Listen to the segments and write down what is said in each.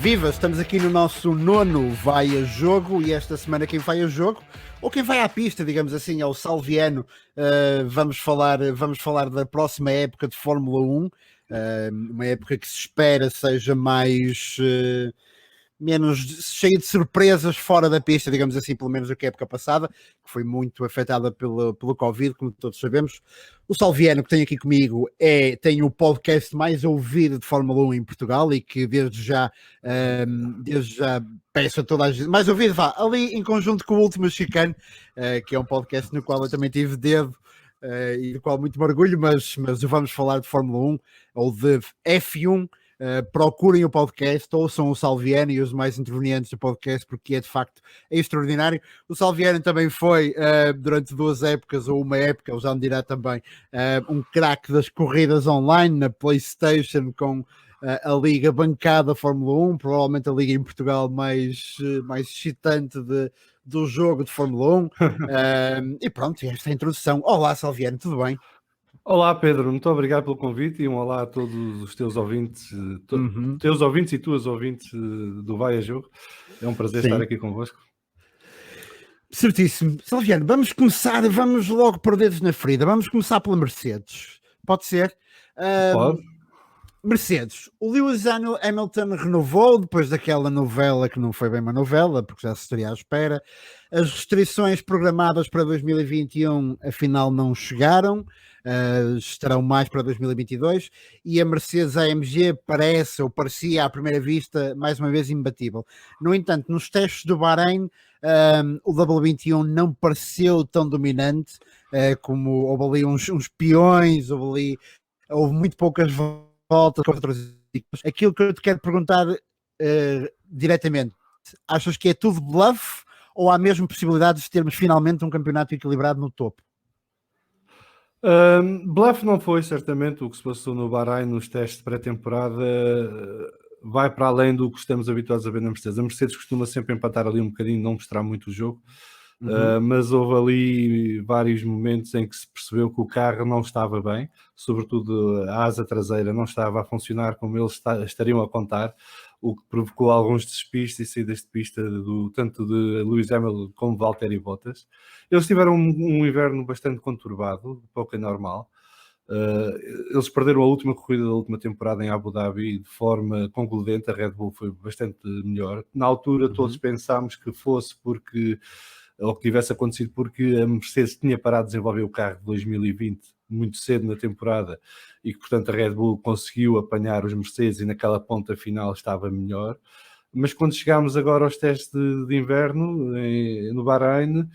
Viva! Estamos aqui no nosso nono Vai a Jogo e esta semana quem vai a jogo, ou quem vai à pista, digamos assim, é o Salviano. Vamos falar da próxima época de Fórmula 1, uma época que se espera seja menos cheia de surpresas fora da pista, digamos assim, pelo menos do que a época passada, que foi muito afetada pelo Covid, como todos sabemos. O Salviano, que tem aqui comigo, tem o podcast mais ouvido de Fórmula 1 em Portugal e que desde já peço a toda a gente, mais ouvido, ali em conjunto com o Último Chicane, que é um podcast no qual eu também tive dedo, e do qual muito me orgulho, mas vamos falar de Fórmula 1 ou de F1. Procurem o podcast, ouçam o Salviano e os mais intervenientes do podcast, porque é de facto extraordinário. O Salviano também foi, durante 2 épocas, ou uma época, ele já me dirá também, um craque das corridas online na PlayStation, com a liga bancada Fórmula 1, provavelmente a liga em Portugal mais excitante do jogo de Fórmula 1. E pronto, esta é a introdução. Olá, Salviano, tudo bem? Olá, Pedro, muito obrigado pelo convite e um olá a todos os teus ouvintes, teus ouvintes e tuas ouvintes do Vai a Jogo. É um prazer estar aqui convosco. Certíssimo. Salviano, vamos logo pôr dedos na ferida. Vamos começar pela Mercedes. Pode ser? Pode. Mercedes. O Lewis Hamilton renovou depois daquela novela que não foi bem uma novela, porque já se estaria à espera. As restrições programadas para 2021 afinal não chegaram, estarão mais para 2022, e a Mercedes AMG parecia à primeira vista mais uma vez imbatível. No entanto, nos testes do Bahrein, o W21 não pareceu tão dominante, como houve ali uns peões, houve muito poucas voltas com outras equipas. Aquilo que eu te quero perguntar diretamente, achas que é tudo bluff ou há mesmo possibilidades de termos finalmente um campeonato equilibrado no topo? Bluff não foi certamente o que se passou no Bahrein nos testes de pré-temporada. Vai para além do que estamos habituados a ver na Mercedes. A Mercedes costuma sempre empatar ali um bocadinho, não mostrar muito o jogo. Mas houve ali vários momentos em que se percebeu que o carro não estava bem, sobretudo a asa traseira não estava a funcionar como eles estariam a contar, o que provocou alguns despistes e saídas de pista tanto de Lewis Hamilton como de Valtteri Bottas. Eles tiveram um inverno bastante conturbado, pouco anormal. Eles perderam a última corrida da última temporada em Abu Dhabi de forma concludente. A Red Bull foi bastante melhor. Na altura todos pensámos que fosse ou que tivesse acontecido porque a Mercedes tinha parado de desenvolver o carro de 2020 muito cedo na temporada e que, portanto, a Red Bull conseguiu apanhar os Mercedes e naquela ponta final estava melhor. Mas quando chegámos agora aos testes de inverno no Bahrein,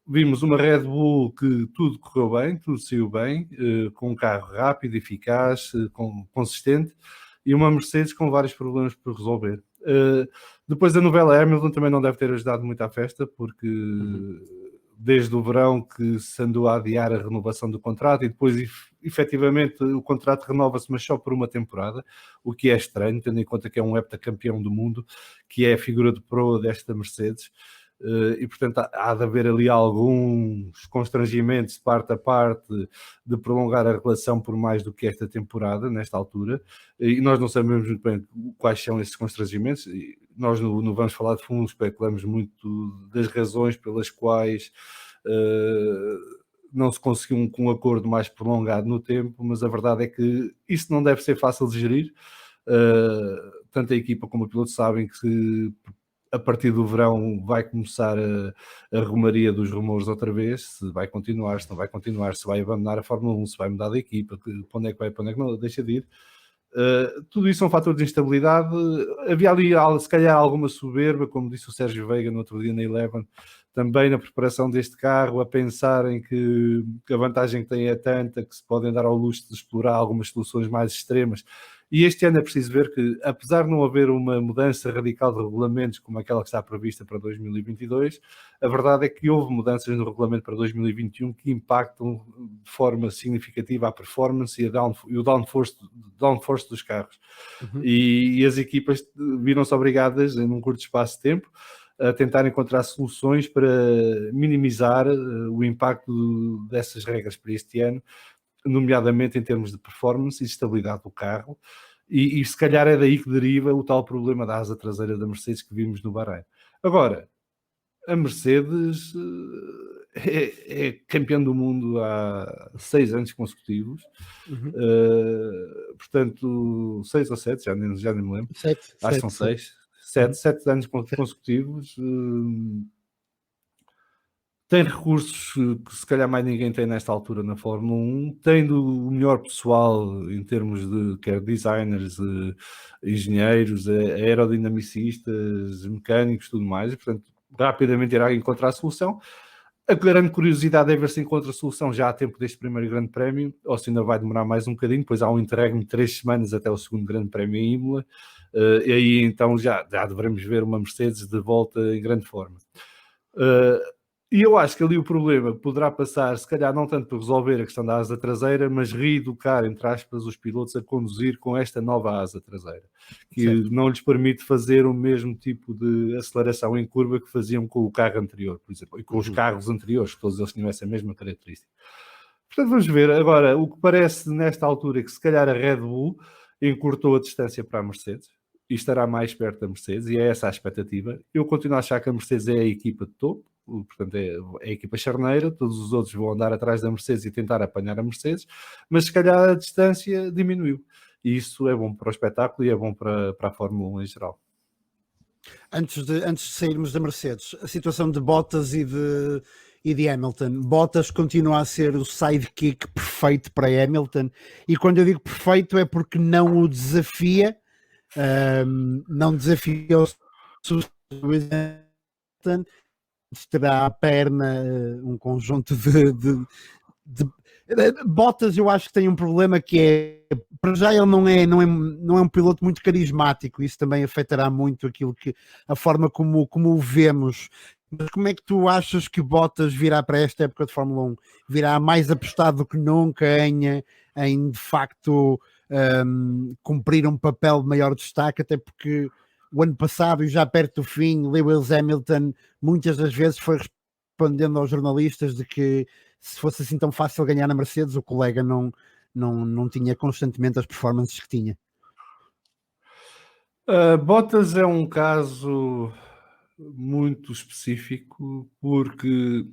vimos uma Red Bull que tudo correu bem, tudo saiu bem, com um carro rápido, eficaz, consistente, e uma Mercedes com vários problemas por resolver. Depois a novela Hamilton também não deve ter ajudado muito à festa, porque desde o verão que se andou a adiar a renovação do contrato e depois efetivamente o contrato renova-se, mas só por uma temporada, o que é estranho, tendo em conta que é um heptacampeão do mundo, que é a figura de proa desta Mercedes. E portanto há de haver ali alguns constrangimentos de parte a parte de prolongar a relação por mais do que esta temporada, nesta altura, e nós não sabemos muito bem quais são esses constrangimentos. Nós não vamos falar de fundo, especulamos muito das razões pelas quais não se conseguiu um acordo mais prolongado no tempo, mas a verdade é que isso não deve ser fácil de gerir. Tanto a equipa como o piloto sabem que a partir do verão vai começar a romaria dos rumores outra vez, se vai continuar, se não vai continuar, se vai abandonar a Fórmula 1, se vai mudar de equipa, para onde é que vai, para onde é que não, deixa de ir. Tudo isso é um fator de instabilidade. Havia ali, se calhar, alguma soberba, como disse o Sérgio Veiga no outro dia na Eleven, também na preparação deste carro, a pensarem que a vantagem que tem é tanta que se podem dar ao luxo de explorar algumas soluções mais extremas. E este ano é preciso ver que, apesar de não haver uma mudança radical de regulamentos como aquela que está prevista para 2022, a verdade é que houve mudanças no regulamento para 2021 que impactam de forma significativa a performance e o downforce dos carros. E as equipas viram-se obrigadas, num curto espaço de tempo, a tentar encontrar soluções para minimizar o impacto dessas regras para este ano, nomeadamente em termos de performance e estabilidade do carro. E se calhar é daí que deriva o tal problema da asa traseira da Mercedes que vimos no Bahrein. Agora, a Mercedes é campeã do mundo há 6 anos consecutivos. Portanto, 6 ou 7, já nem me lembro. Acho que são 6. 7 anos consecutivos. Tem recursos que se calhar mais ninguém tem nesta altura na Fórmula 1, tendo o melhor pessoal em termos de quer designers, engenheiros, aerodinamicistas, mecânicos, tudo mais, e portanto rapidamente irá encontrar a solução. A grande curiosidade é ver se encontra a solução já há tempo deste primeiro grande prémio, ou se ainda vai demorar mais um bocadinho, pois há um interregno de 3 semanas até o segundo grande prémio em Imola, e aí então já devemos ver uma Mercedes de volta em grande forma. E eu acho que ali o problema poderá passar, se calhar não tanto por resolver a questão da asa traseira, mas reeducar, entre aspas, os pilotos a conduzir com esta nova asa traseira, que não lhes permite fazer o mesmo tipo de aceleração em curva que faziam com o carro anterior, por exemplo, e com os carros anteriores, que todos eles tinham essa mesma característica. Portanto, vamos ver. Agora, o que parece nesta altura é que se calhar a Red Bull encurtou a distância para a Mercedes e estará mais perto da Mercedes, e é essa a expectativa. Eu continuo a achar que a Mercedes é a equipa de topo, portanto é a equipa charneira, todos os outros vão andar atrás da Mercedes e tentar apanhar a Mercedes, mas se calhar a distância diminuiu, e isso é bom para o espetáculo e é bom para a Fórmula 1 em geral. Antes de sairmos da Mercedes, a situação de Bottas e de Hamilton. Bottas continua a ser o sidekick perfeito para Hamilton, e quando eu digo perfeito é porque não o desafia, não desafia o Hamilton, terá à perna um conjunto de Bottas. Eu acho que tem um problema que é, para já ele não é um piloto muito carismático, isso também afetará muito a forma como o vemos. Mas como é que tu achas que Bottas virá para esta época de Fórmula 1? Virá mais apostado do que nunca em de facto cumprir um papel de maior destaque, até porque o ano passado e já perto do fim, Lewis Hamilton muitas das vezes foi respondendo aos jornalistas de que se fosse assim tão fácil ganhar na Mercedes, o colega não tinha constantemente as performances que tinha. Bottas é um caso muito específico, porque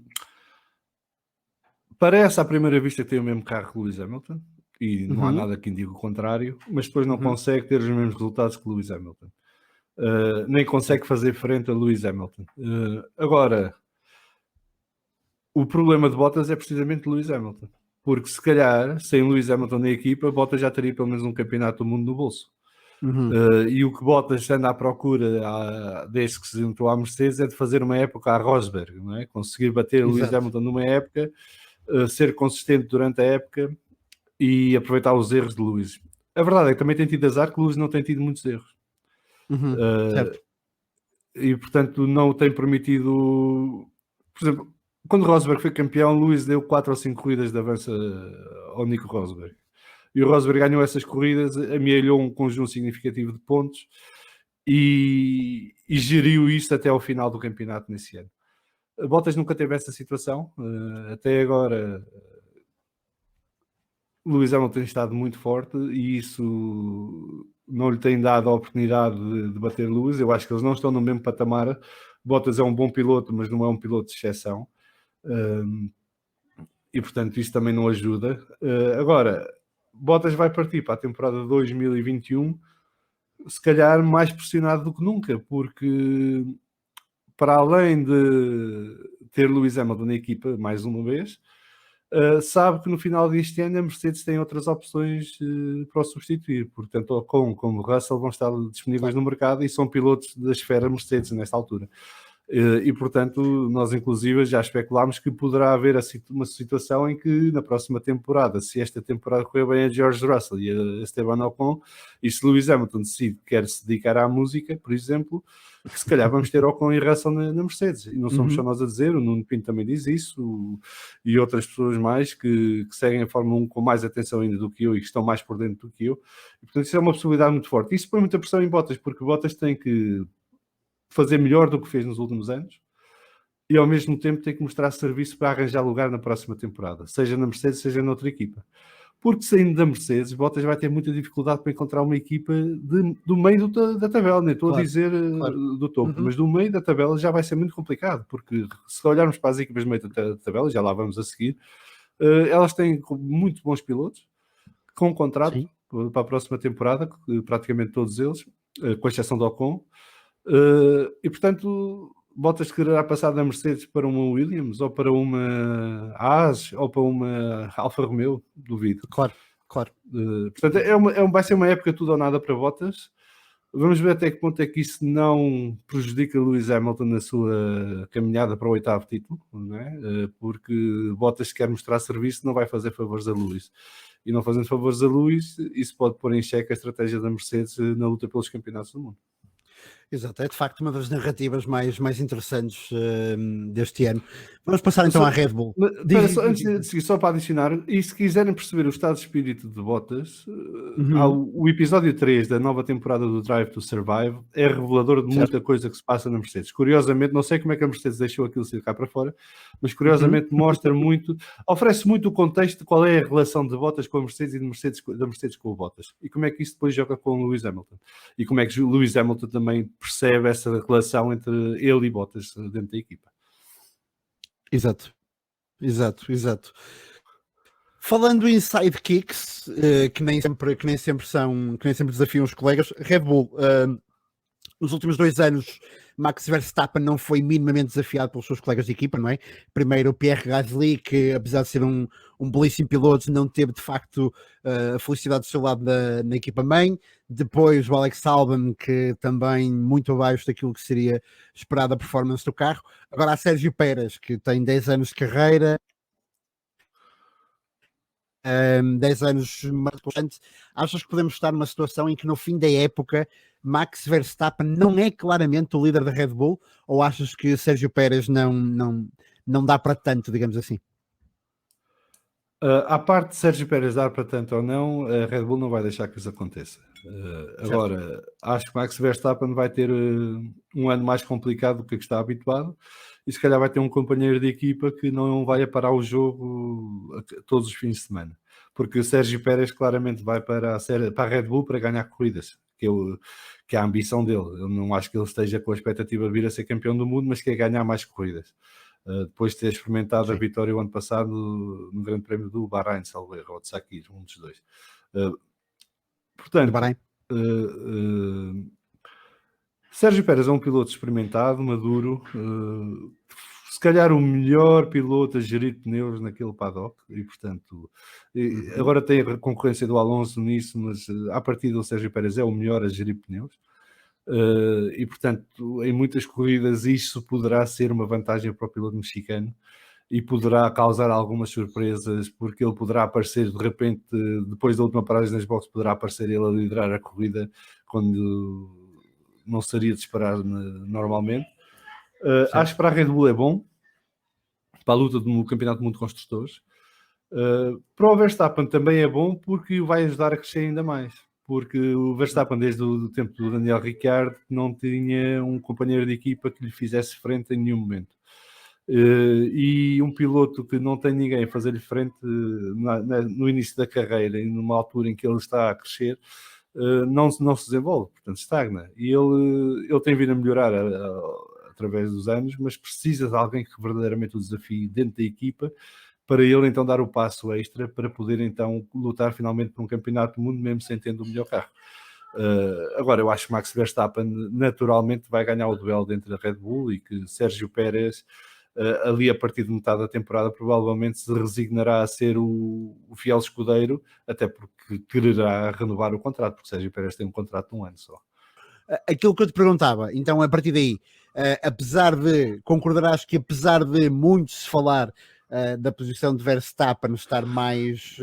parece à primeira vista que tem o mesmo carro que Lewis Hamilton, e não há nada que indique o contrário, mas depois não consegue ter os mesmos resultados que Lewis Hamilton. Nem consegue fazer frente a Lewis Hamilton. Agora, o problema de Bottas é precisamente Lewis Hamilton, porque se calhar, sem Lewis Hamilton na equipa, Bottas já teria pelo menos um campeonato do mundo no bolso. E o que Bottas anda à procura desde que se entrou à Mercedes é de fazer uma época à Rosberg, não é? Conseguir bater Lewis Hamilton numa época, ser consistente durante a época e aproveitar os erros de Lewis. A verdade é que também tem tido azar que Lewis não tem tido muitos erros. Certo. E portanto não tem permitido, por exemplo, quando Rosberg foi campeão, Lewis deu 4 ou 5 corridas de avanço ao Nico Rosberg, e o Rosberg ganhou essas corridas, amealhou um conjunto significativo de pontos e geriu isto até ao final do campeonato nesse ano. Bottas nunca teve essa situação, até agora. Lewis Hamilton tem estado muito forte e isso não lhe tem dado a oportunidade de bater Lewis. Eu acho que eles não estão no mesmo patamar. Bottas é um bom piloto, mas não é um piloto de exceção, e portanto isso também não ajuda. Agora, Bottas vai partir para a temporada 2021 se calhar mais pressionado do que nunca, porque para além de ter Lewis Hamilton na equipa mais uma vez, sabe que no final deste ano a Mercedes tem outras opções para o substituir, portanto Ocon como Russell vão estar disponíveis no mercado e são pilotos da esfera Mercedes nesta altura. E portanto nós inclusive já especulámos que poderá haver uma situação em que na próxima temporada, se esta temporada correr bem a George Russell e a Esteban Ocon, e se Lewis Hamilton decide que quer se dedicar à música, por exemplo, que se calhar vamos ter Ocon e Russell na Mercedes, e não somos só nós a dizer, o Nuno Pinto também diz isso, e outras pessoas mais que seguem a Fórmula 1 com mais atenção ainda do que eu e que estão mais por dentro do que eu, e portanto isso é uma possibilidade muito forte. Isso põe muita pressão em Bottas, porque Bottas tem que fazer melhor do que fez nos últimos anos e ao mesmo tempo tem que mostrar serviço para arranjar lugar na próxima temporada, seja na Mercedes, seja noutra equipa, porque saindo da Mercedes, Bottas vai ter muita dificuldade para encontrar uma equipa do meio da tabela, nem estou a dizer do topo, mas do meio da tabela já vai ser muito complicado, porque se olharmos para as equipas do meio da tabela, já lá vamos a seguir, elas têm muito bons pilotos, com contrato para a próxima temporada, praticamente todos eles, com exceção do Ocon, e portanto Bottas quererá passar da Mercedes para uma Williams, ou para uma Haas, ou para uma Alfa Romeo, duvido. Claro. Portanto, vai ser uma época tudo ou nada para Bottas. Vamos ver até que ponto é que isso não prejudica Lewis Hamilton na sua caminhada para o 8º título, não é? Porque Bottas, quer mostrar serviço, não vai fazer favores a Lewis. E não fazendo favores a Lewis, isso pode pôr em xeque a estratégia da Mercedes na luta pelos campeonatos do mundo. Exato, é de facto uma das narrativas mais interessantes deste ano. Vamos passar então à Red Bull. Antes de seguir, só para adicionar, e se quiserem perceber o estado de espírito de Bottas, o episódio 3 da nova temporada do Drive to Survive é revelador de muita coisa que se passa na Mercedes. Curiosamente, não sei como é que a Mercedes deixou aquilo sair cá para fora, mas curiosamente mostra muito, oferece muito o contexto de qual é a relação de Bottas com a Mercedes e da Mercedes com o Bottas, e como é que isso depois joga com o Lewis Hamilton, e como é que o Lewis Hamilton também percebe essa relação entre ele e Bottas dentro da equipa. Exato. Falando em sidekicks, que nem sempre desafiam os colegas, Red Bull, nos últimos 2 anos, Max Verstappen não foi minimamente desafiado pelos seus colegas de equipa, não é? Primeiro o Pierre Gasly, que apesar de ser um belíssimo piloto, não teve de facto a felicidade do seu lado na equipa mãe. Depois o Alex Albon, que também muito abaixo daquilo que seria esperado a performance do carro. Agora há Sérgio Pérez, que tem 10 anos de carreira, 10 anos mais constante. Achas que podemos estar numa situação em que no fim da época Max Verstappen não é claramente o líder da Red Bull, ou achas que Sérgio Pérez não dá para tanto, digamos assim? À parte de Sérgio Pérez dar para tanto ou não, a Red Bull não vai deixar que isso aconteça. Agora, acho que Max Verstappen vai ter um ano mais complicado do que está habituado, e se calhar vai ter um companheiro de equipa que não vai parar o jogo todos os fins de semana, porque o Sérgio Pérez claramente vai para a Red Bull para ganhar corridas, que é a ambição dele. Eu não acho que ele esteja com a expectativa de vir a ser campeão do mundo, mas que é ganhar mais corridas. Depois de ter experimentado a vitória o ano passado no Grande Prémio do Bahrein, salvo erro, ou de Sakir, um dos dois. Portanto, Sérgio Pérez é um piloto experimentado, maduro, se calhar o melhor piloto a gerir pneus naquele paddock, e portanto, agora tem a concorrência do Alonso nisso, mas à partida o Sérgio Pérez é o melhor a gerir pneus. E portanto, em muitas corridas isso poderá ser uma vantagem para o piloto mexicano e poderá causar algumas surpresas, porque ele poderá aparecer de repente, depois da última paragem nas boxes, poderá aparecer ele a liderar a corrida quando não seria de esperar normalmente. Acho que para a Red Bull é bom, para a luta no Campeonato do Mundo de Construtores. Para o Verstappen também é bom, porque vai ajudar a crescer ainda mais, porque o Verstappen desde o tempo do Daniel Ricciardo não tinha um companheiro de equipa que lhe fizesse frente em nenhum momento. E um piloto que não tem ninguém a fazer-lhe frente no início da carreira e numa altura em que ele está a crescer, não se desenvolve, portanto estagna. E ele tem vindo a melhorar através dos anos, mas precisa de alguém que verdadeiramente o desafie dentro da equipa, para ele então dar o passo extra para poder então lutar finalmente por um campeonato do mundo, mesmo sem tendo o melhor carro. Agora, eu acho que Max Verstappen naturalmente vai ganhar o duelo dentro da Red Bull, e que Sérgio Pérez, ali a partir de metade da temporada, provavelmente se resignará a ser o fiel escudeiro, até porque quererá renovar o contrato, porque Sérgio Pérez tem um contrato de um ano só. Aquilo que eu te perguntava, então a partir daí, concordarás que apesar de muito se falar da posição de Verstappen estar mais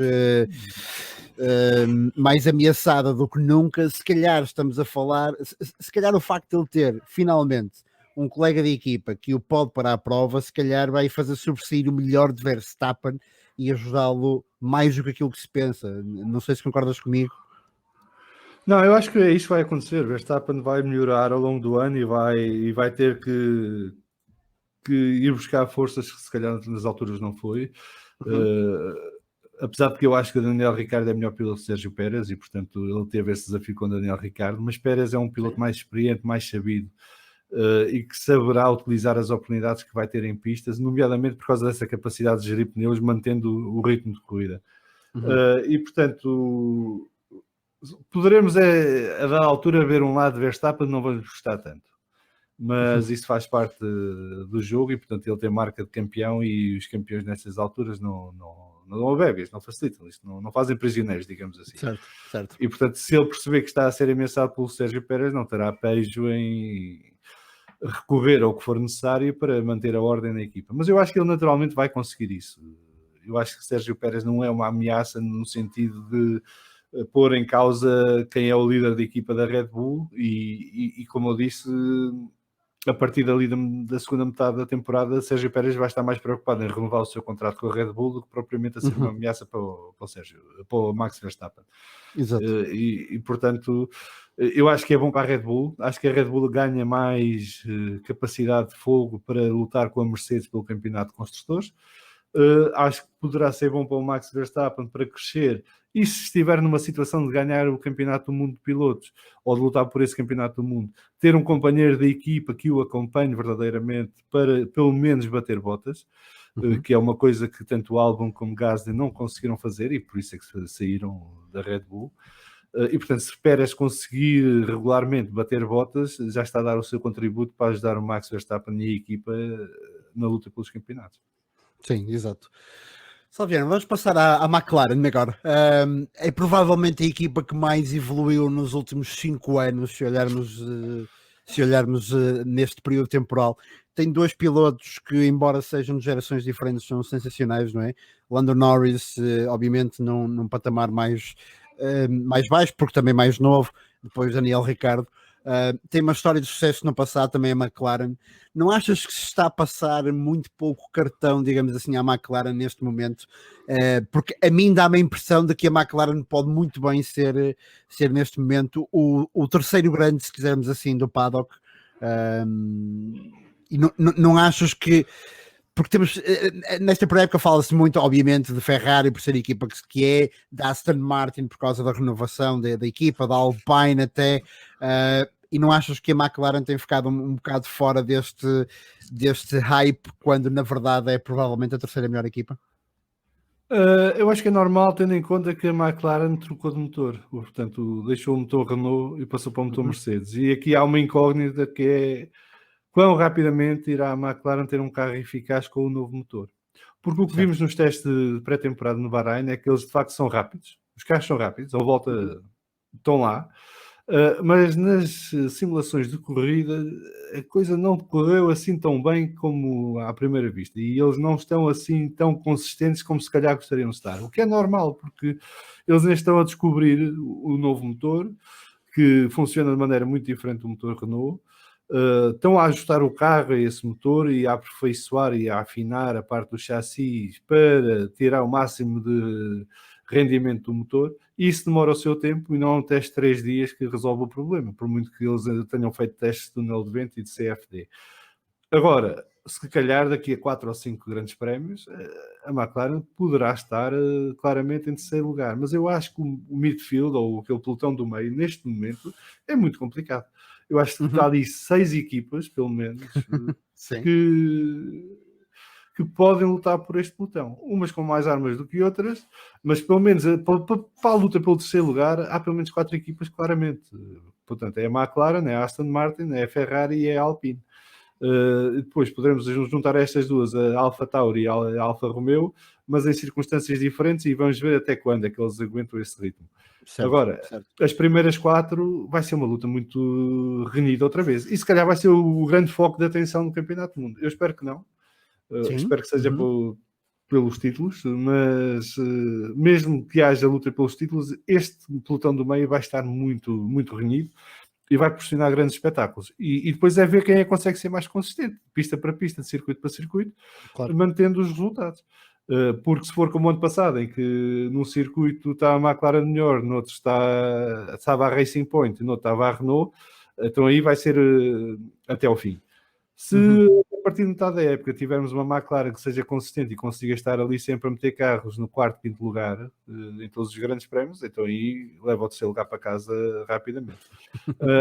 ameaçada do que nunca, se calhar estamos a falar, se calhar o facto de ele ter finalmente um colega de equipa que o pode parar à prova, se calhar vai fazer sobressair o melhor de Verstappen e ajudá-lo mais do que aquilo que se pensa. Não sei se concordas comigo. Não, eu acho que é isso que vai acontecer. Verstappen vai melhorar ao longo do ano e vai ter que ir buscar forças que se calhar nas alturas não foi. apesar de que eu acho que o Daniel Ricciardo é melhor piloto que o Sérgio Pérez e, portanto, ele teve esse desafio com o Daniel Ricciardo, mas Pérez é um piloto mais experiente, mais sabido, e que saberá utilizar as oportunidades que vai ter em pistas, nomeadamente por causa dessa capacidade de gerir pneus, mantendo o ritmo de corrida. E, portanto, poderemos, a dada altura, ver um lado de Verstappen, não vamos gostar tanto. Mas isso faz parte do jogo e, portanto, ele tem marca de campeão e os campeões nessas alturas não dão a bebês, não facilitam isto, não fazem prisioneiros, digamos assim. Certo. E, portanto, se ele perceber que está a ser ameaçado pelo Sérgio Pérez, não terá pejo em recorrer ao que for necessário para manter a ordem na equipa. Mas eu acho que ele naturalmente vai conseguir isso. Eu acho que Sérgio Pérez não é uma ameaça no sentido de pôr em causa quem é o líder da equipa da Red Bull e como eu disse, a partir dali da segunda metade da temporada, Sérgio Pérez vai estar mais preocupado em renovar o seu contrato com a Red Bull do que propriamente a ser uma ameaça para o Max Verstappen. Exato. E, portanto, eu acho que é bom para a Red Bull. Acho que a Red Bull ganha mais capacidade de fogo para lutar com a Mercedes pelo campeonato de construtores. Acho que poderá ser bom para o Max Verstappen para crescer e se estiver numa situação de ganhar o campeonato do mundo de pilotos ou de lutar por esse campeonato do mundo, ter um companheiro da equipa que o acompanhe verdadeiramente para pelo menos bater Bottas, que é uma coisa que tanto o Albon como Gasly não conseguiram fazer e por isso é que saíram da Red Bull. E portanto, se Pérez conseguir regularmente bater Bottas, já está a dar o seu contributo para ajudar o Max Verstappen e a equipa na luta pelos campeonatos. Sim, exato. Salviano, vamos passar à McLaren agora. É provavelmente a equipa que mais evoluiu nos últimos 5 anos, se olharmos neste período temporal. Tem 2 pilotos que, embora sejam de gerações diferentes, são sensacionais, não é? Lando Norris, obviamente, num patamar mais baixo, porque também mais novo. Depois Daniel Ricciardo. Tem uma história de sucesso no passado também a McLaren. Não achas que se está a passar muito pouco cartão, digamos assim, à McLaren neste momento? Porque a mim dá-me a impressão de que a McLaren pode muito bem ser neste momento o terceiro grande, se quisermos assim, do paddock. E não achas que... Porque temos, nesta época fala-se muito, obviamente, de Ferrari por ser a equipa que é, da Aston Martin por causa da renovação da equipa, da Alpine até, e não achas que a McLaren tem ficado um bocado fora deste hype, quando na verdade é provavelmente a terceira melhor equipa? Eu acho que é normal, tendo em conta que a McLaren trocou de motor, portanto deixou o motor Renault e passou para o motor Mercedes, e aqui há uma incógnita que é quão rapidamente irá a McLaren ter um carro eficaz com o novo motor. Porque o que vimos nos testes de pré-temporada no Bahrein é que eles de facto são rápidos. Os carros são rápidos, a volta estão lá. Mas nas simulações de corrida a coisa não decorreu assim tão bem como à primeira vista. E eles não estão assim tão consistentes como se calhar gostariam de estar. O que é normal, porque eles ainda estão a descobrir o novo motor, que funciona de maneira muito diferente do motor Renault. Estão a ajustar o carro a esse motor e a aperfeiçoar e a afinar a parte do chassi para tirar o máximo de rendimento do motor, e isso demora o seu tempo e não é um teste de 3 dias que resolve o problema, por muito que eles tenham feito testes de túnel de vento e de CFD. Agora, se calhar daqui a 4 ou 5 grandes prémios, a McLaren poderá estar claramente em terceiro lugar, mas eu acho que o midfield, ou aquele pelotão do meio, neste momento, é muito complicado. Eu acho que está ali 6 equipas, pelo menos, que podem lutar por este pelotão. Umas com mais armas do que outras, mas pelo menos para a luta pelo terceiro lugar, há pelo menos 4 equipas claramente. Portanto, é a McLaren, é a Aston Martin, é a Ferrari e é a Alpine. Depois poderemos juntar estas duas, a Alfa Tauri e a Alfa Romeo, mas em circunstâncias diferentes, e vamos ver até quando é que eles aguentam esse ritmo. Agora, as primeiras 4 vai ser uma luta muito renhida outra vez, e se calhar vai ser o grande foco de atenção do Campeonato do Mundo. Eu espero que não. Espero que seja pelos títulos, mas mesmo que haja luta pelos títulos, este pelotão do meio vai estar muito, muito renhido e vai proporcionar grandes espetáculos. E depois é ver quem é que consegue ser mais consistente, pista para pista, de circuito para circuito, mantendo os resultados. Porque se for como o ano passado, em que num circuito está a McLaren melhor, no outro estava a Racing Point, no outro estava a Renault, então aí vai ser até ao fim. Se a partir de metade da época tivermos uma McLaren que seja consistente e consiga estar ali sempre a meter carros no quarto, quinto lugar em todos os grandes prémios, então aí leva o terceiro lugar para casa rapidamente.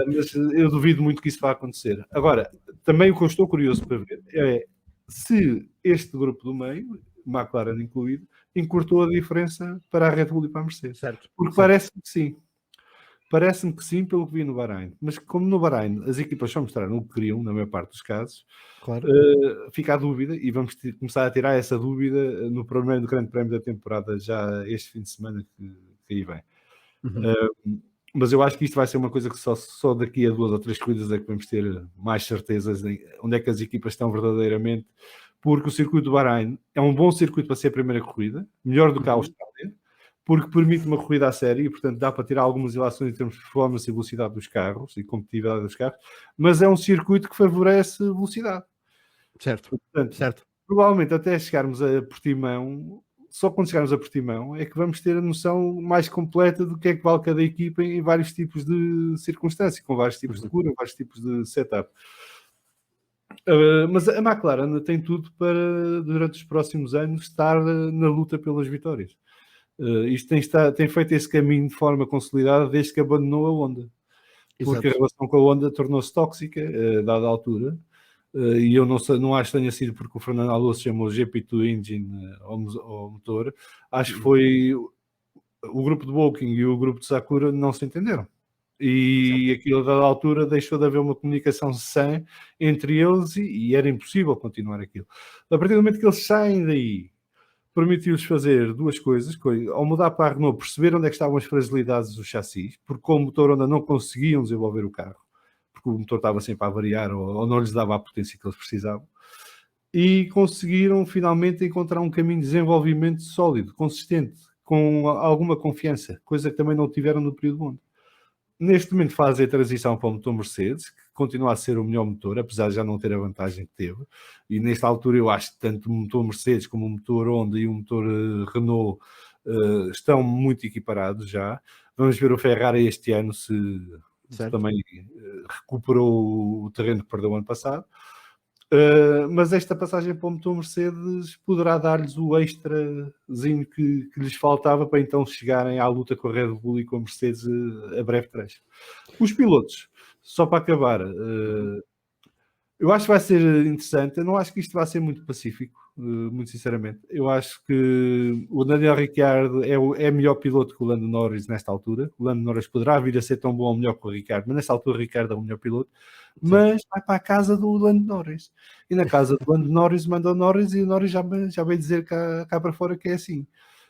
Mas eu duvido muito que isso vá acontecer. Agora, também o que eu estou curioso para ver é se este grupo do meio, McLaren incluído, encurtou a diferença para a Red Bull e para a Mercedes. Certo. Porque parece-me que sim. Parece-me que sim, pelo que vi no Bahrein. Mas como no Bahrein as equipas só mostraram o que queriam, na maior parte dos casos, Claro. fica a dúvida, e vamos começar a tirar essa dúvida no primeiro grande prémio da temporada, já este fim de semana que aí vem. Mas eu acho que isto vai ser uma coisa que só daqui a 2 ou 3 corridas é que vamos ter mais certezas em onde é que as equipas estão verdadeiramente, porque o circuito do Bahrein é um bom circuito para ser a primeira corrida, melhor do que a Austrália, porque permite uma corrida à série e, portanto, dá para tirar algumas ilações em termos de performance e velocidade dos carros e competitividade dos carros, mas é um circuito que favorece velocidade. Certo. Portanto, Certo. provavelmente até chegarmos a Portimão, só quando chegarmos a Portimão é que vamos ter a noção mais completa do que é que vale cada equipa em vários tipos de circunstâncias, com vários tipos de cura, vários tipos de setup. Mas a McLaren tem tudo para, durante os próximos anos, estar na luta pelas vitórias. Isto tem feito esse caminho de forma consolidada desde que abandonou a Honda. Porque a relação com a Honda tornou-se tóxica a dada altura. E eu não acho que tenha sido porque o Fernando Alonso chamou GP2 Engine ao motor. Acho que foi o grupo de Woking e o grupo de Sakura não se entenderam. E aquilo, a dada altura, deixou de haver uma comunicação sã entre eles e era impossível continuar aquilo. A partir do momento que eles saem daí, permitiu-lhes fazer duas coisas. Ao mudar para a Renault, perceberam onde é que estavam as fragilidades do chassis, porque com o motor Honda não conseguiam desenvolver o carro, porque o motor estava sempre a variar ou não lhes dava a potência que eles precisavam, e conseguiram finalmente encontrar um caminho de desenvolvimento sólido, consistente, com alguma confiança, coisa que também não tiveram no período Honda. Neste momento fazem a transição para o motor Mercedes, que continua a ser o melhor motor, apesar de já não ter a vantagem que teve. E nesta altura eu acho que tanto o motor Mercedes como o motor Honda e o motor Renault estão muito equiparados já. Vamos ver o Ferrari este ano se também recuperou o terreno que perdeu o ano passado. Mas esta passagem para o motor Mercedes poderá dar-lhes o extrazinho que lhes faltava para então chegarem à luta com a Red Bull e com a Mercedes a breve trecho. Os pilotos, só para acabar, eu acho que vai ser interessante. Eu não acho que isto vai ser muito pacífico, muito sinceramente. Eu acho que o Daniel Ricciardo é melhor piloto que o Lando Norris nesta altura. O Lando Norris poderá vir a ser tão bom ou melhor que o Ricciardo, mas nesta altura o Ricciardo é o melhor piloto. Mas vai para a casa do Lando Norris. E na casa do Lando Norris manda o Norris e o Norris já vai dizer cá para fora que é assim.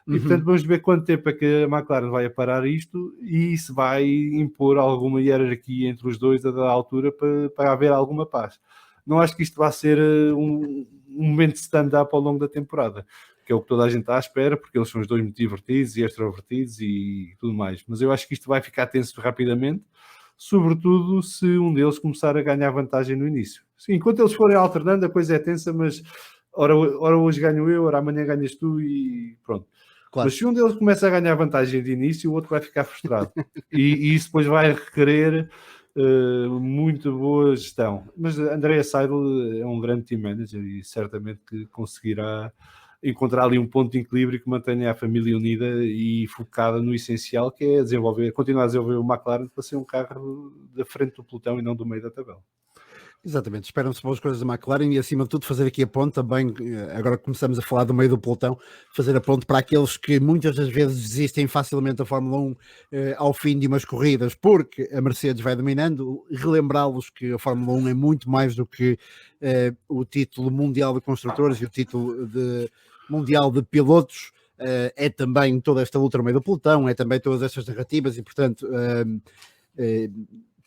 E portanto vamos ver quanto tempo é que a McLaren vai parar isto e se vai impor alguma hierarquia entre os dois a da altura para haver alguma paz. Não acho que isto vai ser um momento de stand-up ao longo da temporada, que é o que toda a gente está à espera, porque eles são os dois muito divertidos e extrovertidos e tudo mais. Mas eu acho que isto vai ficar tenso rapidamente, sobretudo se um deles começar a ganhar vantagem no início. Sim, enquanto eles forem alternando, a coisa é tensa, mas ora hoje ganho eu, ora amanhã ganhas tu e pronto. Claro. Mas se um deles começa a ganhar vantagem de início, o outro vai ficar frustrado. e isso depois vai requerer muito boa gestão. Mas Andrea Seidl é um grande team manager e certamente que conseguirá encontrar ali um ponto de equilíbrio que mantenha a família unida e focada no essencial, que é continuar a desenvolver o McLaren para ser um carro da frente do pelotão e não do meio da tabela. Exatamente, esperam-se boas coisas da McLaren e acima de tudo fazer aqui a ponte também, agora que começamos a falar do meio do pelotão, fazer a ponte para aqueles que muitas das vezes desistem facilmente da Fórmula 1 ao fim de umas corridas porque a Mercedes vai dominando, relembrá-los que a Fórmula 1 é muito mais do que o título mundial de construtores e o título mundial de pilotos, é também toda esta luta no meio do pelotão, é também todas estas narrativas e portanto...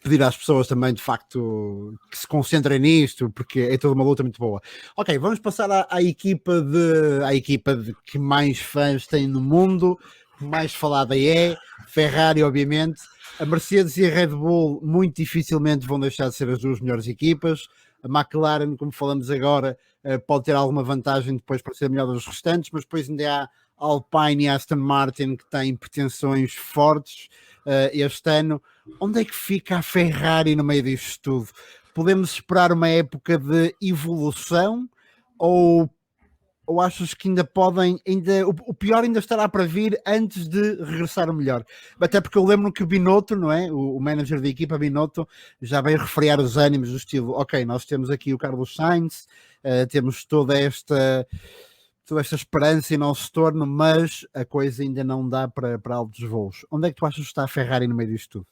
pedir às pessoas também, de facto, que se concentrem nisto, porque é toda uma luta muito boa. Ok, vamos passar à equipa de que mais fãs tem no mundo, mais falada é, Ferrari, obviamente. A Mercedes e a Red Bull muito dificilmente vão deixar de ser as duas melhores equipas. A McLaren, como falamos agora, pode ter alguma vantagem depois para ser melhor dos restantes, mas depois ainda há Alpine e Aston Martin que têm pretensões fortes este ano. Onde é que fica a Ferrari no meio disto tudo? podemos esperar uma época de evolução ou achas que ainda podem, o pior ainda estará para vir antes de regressar o melhor? Até porque eu lembro que o Binotto, não é? O manager da equipa, Binotto, já veio refriar os ânimos do estilo, ok, nós temos aqui o Carlos Sainz, temos toda esta esperança em nosso torno, mas a coisa ainda não dá para altos voos. Onde é que tu achas que está a Ferrari no meio disto tudo?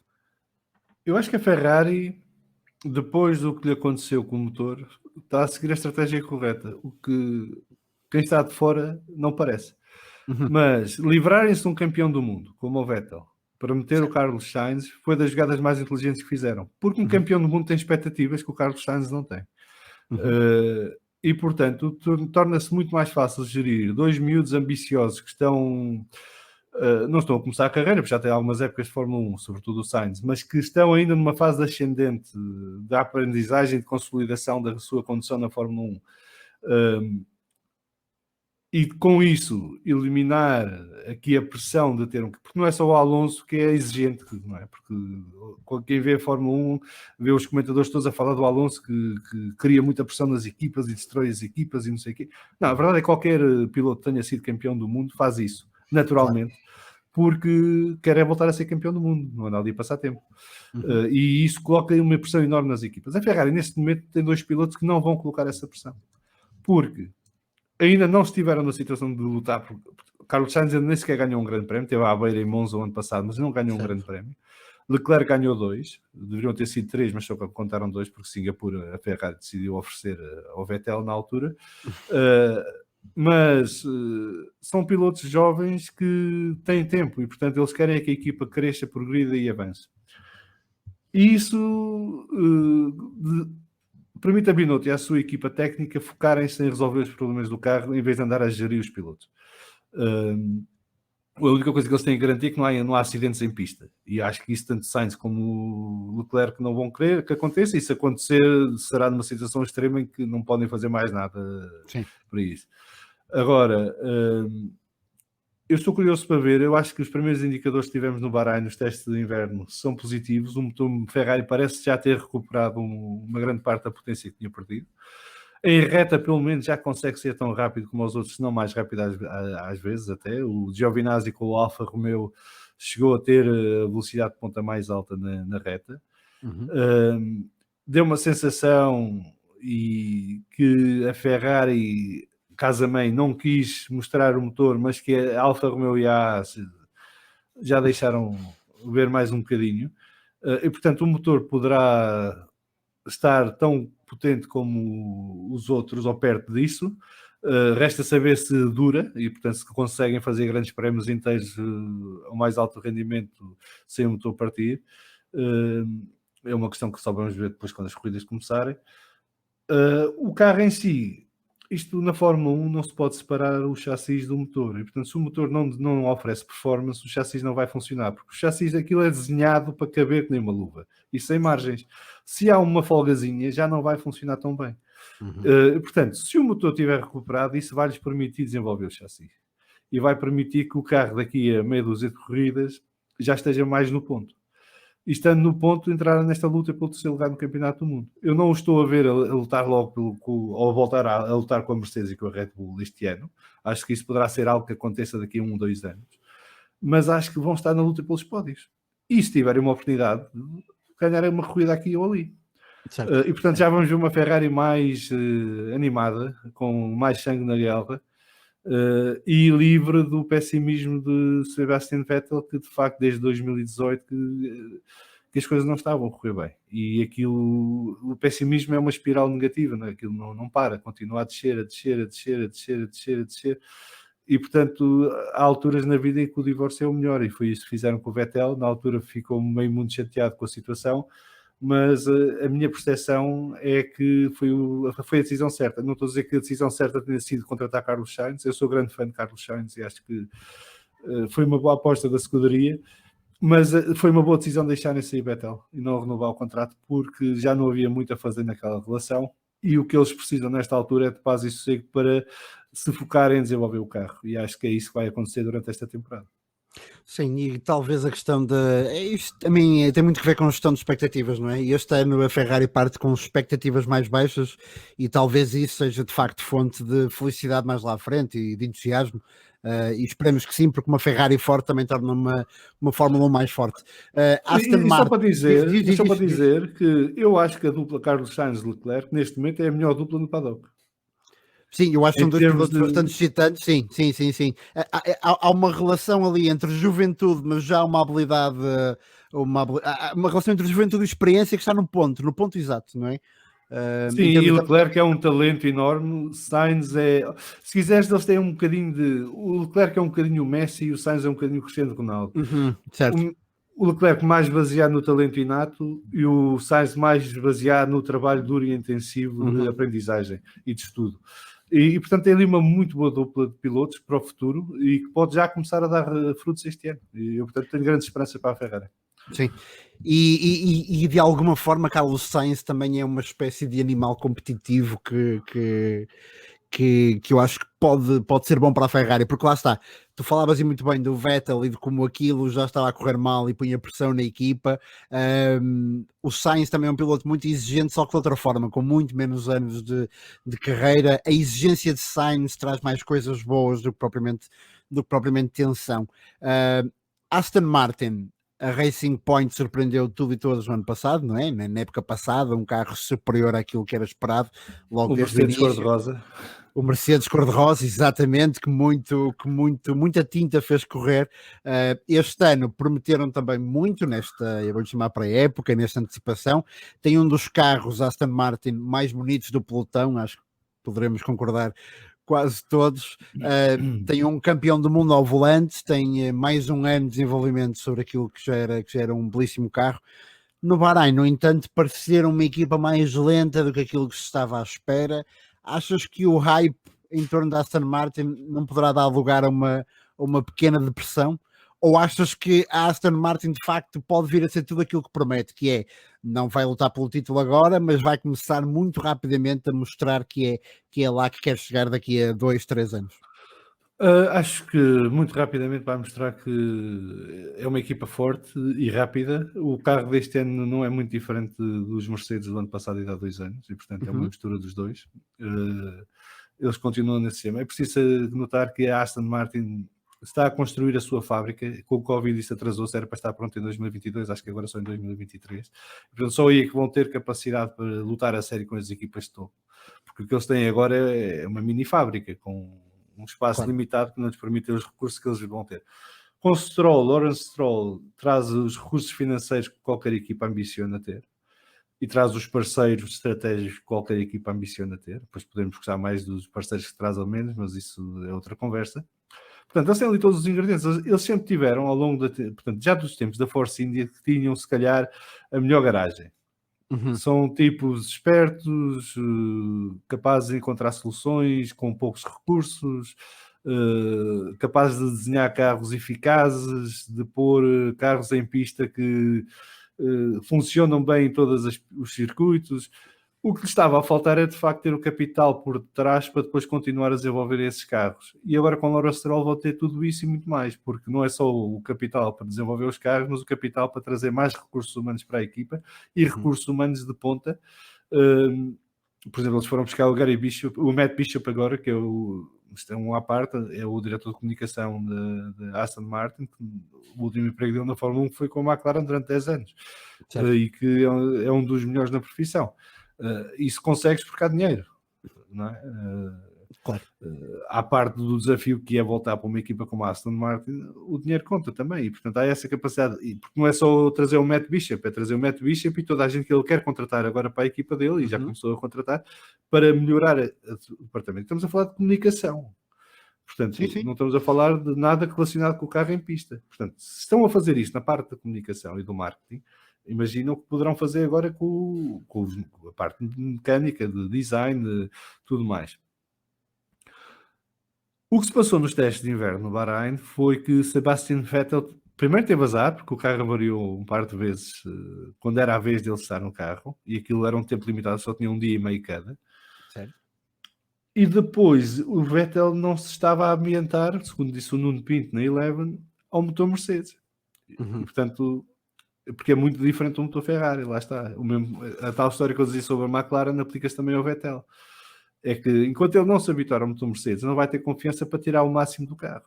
Eu acho que a Ferrari, depois do que lhe aconteceu com o motor, está a seguir a estratégia correta. O que quem está de fora não parece. Mas livrarem-se de um campeão do mundo, como o Vettel, para meter o Carlos Sainz, foi das jogadas mais inteligentes que fizeram. Porque um campeão do mundo tem expectativas que o Carlos Sainz não tem. E, portanto, torna-se muito mais fácil gerir dois miúdos ambiciosos que estão... não estão a começar a carreira, porque já têm algumas épocas de Fórmula 1, sobretudo o Sainz, mas que estão ainda numa fase ascendente da aprendizagem e de consolidação da sua condução na Fórmula 1. E com isso eliminar aqui a pressão de ter porque não é só o Alonso que é exigente, não é? Porque quem vê a Fórmula 1 vê os comentadores todos a falar do Alonso que cria muita pressão nas equipas e destrói as equipas e não sei o quê. Não, a verdade é que qualquer piloto que tenha sido campeão do mundo faz isso, naturalmente, porque quer é voltar a ser campeão do mundo, não anda ali a passar tempo. E isso coloca uma pressão enorme nas equipas. A Ferrari, neste momento, tem dois pilotos que não vão colocar essa pressão. Porque ainda não estiveram na situação de lutar. Carlos Sainz ainda nem sequer ganhou um grande prémio. Teve à beira em Monza o ano passado, mas não ganhou um grande prémio. Leclerc ganhou 2. Deveriam ter sido 3, mas só contaram 2, porque Singapura, a Ferrari decidiu oferecer ao Vettel na altura. Mas são pilotos jovens que têm tempo e, portanto, eles querem que a equipa cresça, progrida e avance. E isso permite a Binotto e à sua equipa técnica focarem-se em resolver os problemas do carro em vez de andar a gerir os pilotos. A única coisa que eles têm a garantir é que não há acidentes em pista. E acho que isso, tanto Sainz como Leclerc, não vão querer que aconteça. E se acontecer, será numa situação extrema em que não podem fazer mais nada para isso. Agora, eu estou curioso para ver. Eu acho que os primeiros indicadores que tivemos no Bahrein, nos testes de inverno, são positivos. O motor Ferrari parece já ter recuperado uma grande parte da potência que tinha perdido. Em reta, pelo menos, já consegue ser tão rápido como os outros, se não mais rápido às vezes até. O Giovinazzi com o Alfa Romeo chegou a ter a velocidade de ponta mais alta na reta. Deu uma sensação e que a Ferrari, casa-mãe, não quis mostrar o motor, mas que a Alfa Romeo e a Haas já deixaram ver mais um bocadinho. E, portanto, o motor poderá estar tão potente como os outros ou perto disso. Resta saber se dura e, portanto, se conseguem fazer grandes prémios inteiros ao mais alto rendimento sem o motor partir. É uma questão que só vamos ver depois quando as corridas começarem. O carro em si, isto na Fórmula 1 não se pode separar o chassis do motor. E, portanto, se o motor não oferece performance, o chassis não vai funcionar. Porque o chassis daquilo é desenhado para caber que nem uma luva. E sem margens. Se há uma folgazinha, já não vai funcionar tão bem. Portanto, se o motor estiver recuperado, isso vai-lhes permitir desenvolver o chassis. E vai permitir que o carro daqui a meia dúzia de corridas já esteja mais no ponto. E estando no ponto, entrar nesta luta pelo terceiro lugar no Campeonato do Mundo. Eu não o estou a ver a lutar logo ou a voltar a lutar com a Mercedes e com a Red Bull este ano. Acho que isso poderá ser algo que aconteça daqui a 1 ou 2 anos. Mas acho que vão estar na luta pelos pódios. E se tiverem uma oportunidade, ganharem uma corrida aqui ou ali. E portanto já vamos ver uma Ferrari mais animada, com mais sangue na guerra. E livre do pessimismo de Sebastian Vettel, que de facto desde 2018 que as coisas não estavam a correr bem, e aquilo, o pessimismo é uma espiral negativa, não é? Aquilo não para, continua a descer, e portanto há alturas na vida em que o divórcio é o melhor, e foi isso que fizeram com o Vettel. Na altura ficou meio muito chateado com a situação, mas a minha percepção é que foi a decisão certa. Não estou a dizer que a decisão certa tenha sido contratar Carlos Sainz. Eu sou grande fã de Carlos Sainz e acho que foi uma boa aposta da escuderia, mas foi uma boa decisão deixarem sair Vettel e não renovar o contrato, porque já não havia muito a fazer naquela relação, e o que eles precisam nesta altura é de paz e sossego para se focarem em desenvolver o carro, e acho que é isso que vai acontecer durante esta temporada. Sim, e talvez a questão de. Isto também tem muito a ver com gestão de expectativas, não é? E este ano a Ferrari parte com expectativas mais baixas e talvez isso seja de facto fonte de felicidade mais lá à frente e de entusiasmo. E esperemos que sim, porque uma Ferrari forte também torna uma Fórmula 1 mais forte. Aston E só Martin. para dizer, Diz, diz, diz. que eu acho que a dupla Carlos Sainz-Leclerc neste momento é a melhor dupla no paddock. Sim, eu acho que Em são dois termos pilotos de. bastante excitantes. Sim, sim, sim, sim. Há uma relação ali entre juventude, mas já uma habilidade, há uma relação entre juventude e experiência que está no ponto exato, não é? Sim, Em e termos de Leclerc é um talento enorme. Sainz é. Se quiseres, eles têm um bocadinho de. O Leclerc é um bocadinho o Messi e o Sainz é um bocadinho o Cristiano Ronaldo. Uhum, certo. O Leclerc mais baseado no talento inato e o Sainz mais baseado no trabalho duro e intensivo de Uhum. aprendizagem e de estudo. Portanto, tem ali uma muito boa dupla de pilotos para o futuro e que pode já começar a dar frutos este ano. E eu, portanto, tenho grande esperança para a Ferrari. Sim. E de alguma forma, Carlos Sainz também é uma espécie de animal competitivo que eu acho que pode ser bom para a Ferrari, porque lá está, tu falavas muito bem do Vettel e de como aquilo já estava a correr mal e punha pressão na equipa. O Sainz também é um piloto muito exigente, só que de outra forma, com muito menos anos de carreira. A exigência de Sainz traz mais coisas boas do que propriamente tensão. Aston Martin, a Racing Point surpreendeu tudo e todos no ano passado, não é? Na época passada, um carro superior àquilo que era esperado logo O desde o Mercedes início. cor-de-rosa. O Mercedes cor-de-rosa, exatamente, muita tinta fez correr. Este ano prometeram também muito nesta, eu vou chamar para a época, nesta antecipação. Tem um dos carros Aston Martin mais bonitos do pelotão, acho que poderemos concordar quase todos. Tem um campeão do mundo ao volante, tem mais um ano de desenvolvimento sobre aquilo que já era um belíssimo carro. No Bahrein, no entanto, pareceram uma equipa mais lenta do que aquilo que se estava à espera. Achas que o hype em torno da Aston Martin não poderá dar lugar a uma pequena depressão? Ou achas que a Aston Martin de facto pode vir a ser tudo aquilo que promete, que é não vai lutar pelo título agora, mas vai começar muito rapidamente a mostrar que é lá que quer chegar daqui a 2, 3 anos? Acho que muito rapidamente vai mostrar que é uma equipa forte e rápida. O carro deste ano não é muito diferente dos Mercedes do ano passado e de há 2 anos, e portanto é uma Uhum. mistura dos dois. Eles continuam nesse esquema. É preciso notar que a Aston Martin está a construir a sua fábrica. Com o Covid isso atrasou-se, era para estar pronto em 2022, acho que agora só em 2023. Portanto, só aí é que vão ter capacidade para lutar a sério com as equipas de topo. Porque o que eles têm agora é uma mini fábrica com um espaço Claro. limitado que não lhes permite ter os recursos que eles vão ter. Com o Stroll, Lawrence Stroll traz os recursos financeiros que qualquer equipa ambiciona ter e traz os parceiros estratégicos que qualquer equipa ambiciona ter. Depois podemos gostar mais dos parceiros que traz ou menos, mas isso é outra conversa. Portanto, eles têm ali todos os ingredientes. Eles sempre tiveram, ao longo portanto, já dos tempos da Force India, que tinham, se calhar, a melhor garagem. Uhum. São tipos espertos, capazes de encontrar soluções com poucos recursos, capazes de desenhar carros eficazes, de pôr carros em pista que funcionam bem em todos os circuitos. O que lhe estava a faltar é de facto ter o capital por trás para depois continuar a desenvolver esses carros. E agora com a Laura Stroll vão ter tudo isso e muito mais, porque não é só o capital para desenvolver os carros, mas o capital para trazer mais recursos humanos para a equipa e Uhum. recursos humanos de ponta. Por exemplo, eles foram buscar o Gary Bishop, o Matt Bishop agora, que é isto é um à parte, é o diretor de comunicação de Aston Martin, que o último emprego dele na Fórmula 1 foi com a McLaren durante 10 anos, e que é um dos melhores na profissão. Isso consegues porque há dinheiro, não é? Claro. À parte do desafio que é voltar para uma equipa como a Aston Martin, o dinheiro conta também, e portanto há essa capacidade, e porque não é só trazer o Matt Bishop, é trazer o Matt Bishop e toda a gente que ele quer contratar agora para a equipa dele, e já começou a contratar, para melhorar o departamento. Estamos a falar de comunicação, portanto Sim, sim. não estamos a falar de nada relacionado com o carro em pista. Portanto, se estão a fazer isto na parte da comunicação e do marketing, imaginam o que poderão fazer agora com a parte mecânica, de design, de tudo mais. O que se passou nos testes de inverno no Bahrein foi que Sebastian Vettel primeiro teve azar, porque o carro variou um par de vezes quando era a vez dele estar no carro, e aquilo era um tempo limitado, só tinha um dia e meio cada. Certo. E depois o Vettel não se estava a ambientar, segundo disse o Nuno Pinto na Eleven, ao motor Mercedes. E, portanto, porque é muito diferente do motor Ferrari, lá está. A tal história que eu dizia sobre a McLaren aplica-se também ao Vettel. É que enquanto ele não se habituar ao motor Mercedes, não vai ter confiança para tirar o máximo do carro.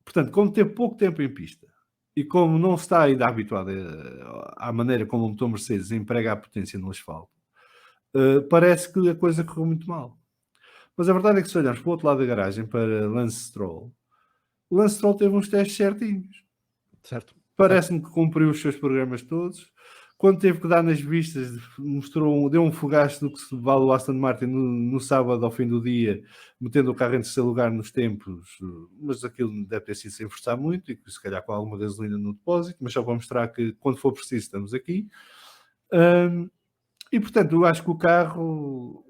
Portanto, como teve pouco tempo em pista e como não está ainda habituado à maneira como o motor Mercedes emprega a potência no asfalto, parece que a coisa correu muito mal. Mas a verdade é que se olharmos para o outro lado da garagem, para Lance Stroll, o Lance Stroll teve uns testes certinhos. Certo. Parece-me que cumpriu os seus programas todos. Quando teve que dar nas vistas, deu um fogacho do que se vale o Aston Martin no sábado ao fim do dia, metendo o carro em terceiro lugar nos tempos, mas aquilo deve ter sido sem forçar muito, e se calhar com alguma gasolina no depósito, mas só para mostrar que quando for preciso estamos aqui. E portanto, eu acho que o carro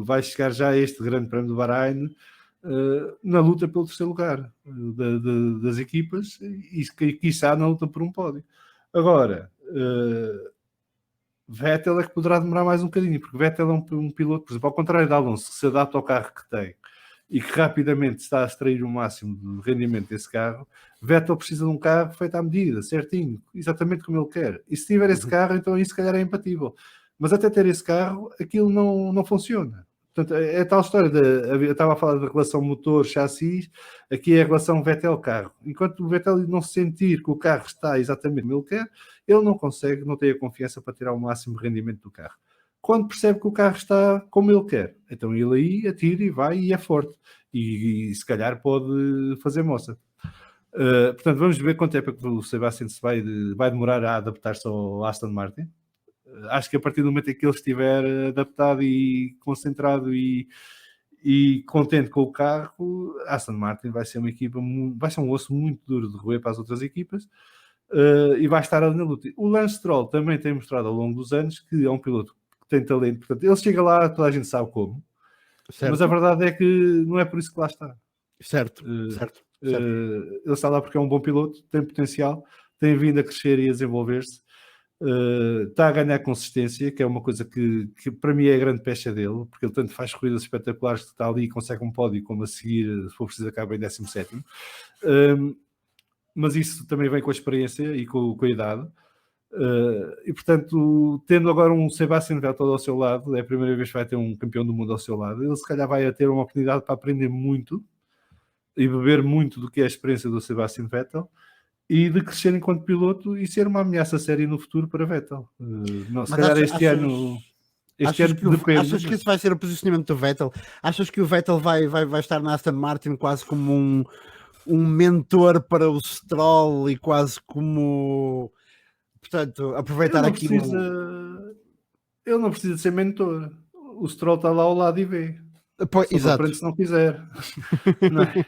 vai chegar já a este grande prémio do Bahrein na luta pelo terceiro lugar das equipas e quiçá na luta por um pódio. Agora, Vettel é que poderá demorar mais um bocadinho, porque Vettel é um piloto, por exemplo, ao contrário de Alonso, que se adapta ao carro que tem e que rapidamente está a extrair o máximo de rendimento desse carro. Vettel precisa de um carro feito à medida, certinho, exatamente como ele quer. E se tiver esse carro, então isso se calhar é impatível. Mas até ter esse carro, aquilo não funciona. Portanto, é tal história, eu estava a falar da relação motor-chassis, aqui é a relação Vettel-carro. Enquanto o Vettel não sentir que o carro está exatamente como ele quer, ele não consegue, não tem a confiança para tirar o máximo rendimento do carro. Quando percebe que o carro está como ele quer, então ele aí atira e vai e é forte. E se calhar pode fazer moça. Portanto, vamos ver quanto tempo é que o Sebastian vai demorar a adaptar-se ao Aston Martin. Acho que a partir do momento em que ele estiver adaptado e concentrado e contente com o carro, Aston Martin vai ser uma equipa, vai ser um osso muito duro de roer para as outras equipas, e vai estar ali na luta. O Lance Stroll também tem mostrado ao longo dos anos que é um piloto que tem talento, portanto, ele chega lá, toda a gente sabe como, certo. Mas a verdade é que não é por isso que lá está. Certo. Ele está lá porque é um bom piloto, tem potencial, tem vindo a crescer e a desenvolver-se. Está a ganhar consistência, que é uma coisa que para mim é a grande pecha dele, porque ele tanto faz corridas espetaculares que está ali e consegue um pódio, como a seguir, se for preciso, acaba em 17º. Mas isso também vem com a experiência e com a idade. E portanto, tendo agora um Sebastian Vettel ao seu lado, é a primeira vez que vai ter um campeão do mundo ao seu lado, ele se calhar vai ter uma oportunidade para aprender muito e beber muito do que é a experiência do Sebastian Vettel e de crescer enquanto piloto e ser uma ameaça séria no futuro para Vettel. Não, se calhar este ano depende. Achas que esse vai ser o posicionamento do Vettel? Achas que o Vettel vai estar na Aston Martin quase como um mentor para o Stroll e quase como, portanto, aproveitar aqui? Ele não precisa de ser mentor. O Stroll está lá ao lado e vê. Pois, exato. Aprende se não quiser. Não é?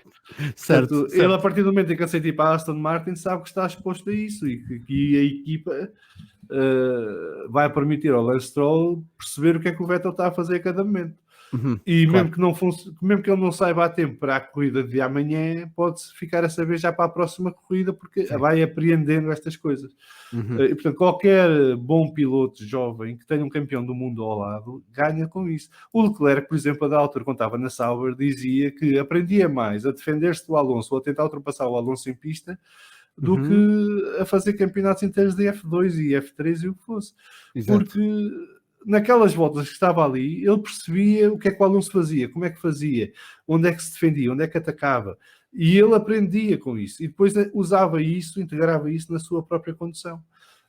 Certo, Portanto, ele, a partir do momento em que aceita ir para a Aston Martin, sabe que está exposto a isso e que a equipa vai permitir ao Lance Stroll perceber o que é que o Vettel está a fazer a cada momento. E claro, mesmo que ele não saiba a tempo para a corrida de amanhã, pode-se ficar a saber já para a próxima corrida, porque vai apreendendo estas coisas. E portanto, qualquer bom piloto jovem que tenha um campeão do mundo ao lado ganha com isso. O Leclerc, por exemplo, a da altura, quando estava na Sauber, dizia que aprendia mais a defender-se do Alonso ou a tentar ultrapassar o Alonso em pista do que a fazer campeonatos inteiros de F2 e F3 e o que fosse. Exato. Porque naquelas voltas que estava ali, ele percebia o que é que o Alonso fazia, como é que fazia, onde é que se defendia, onde é que atacava. E ele aprendia com isso. E depois usava isso, integrava isso na sua própria condução.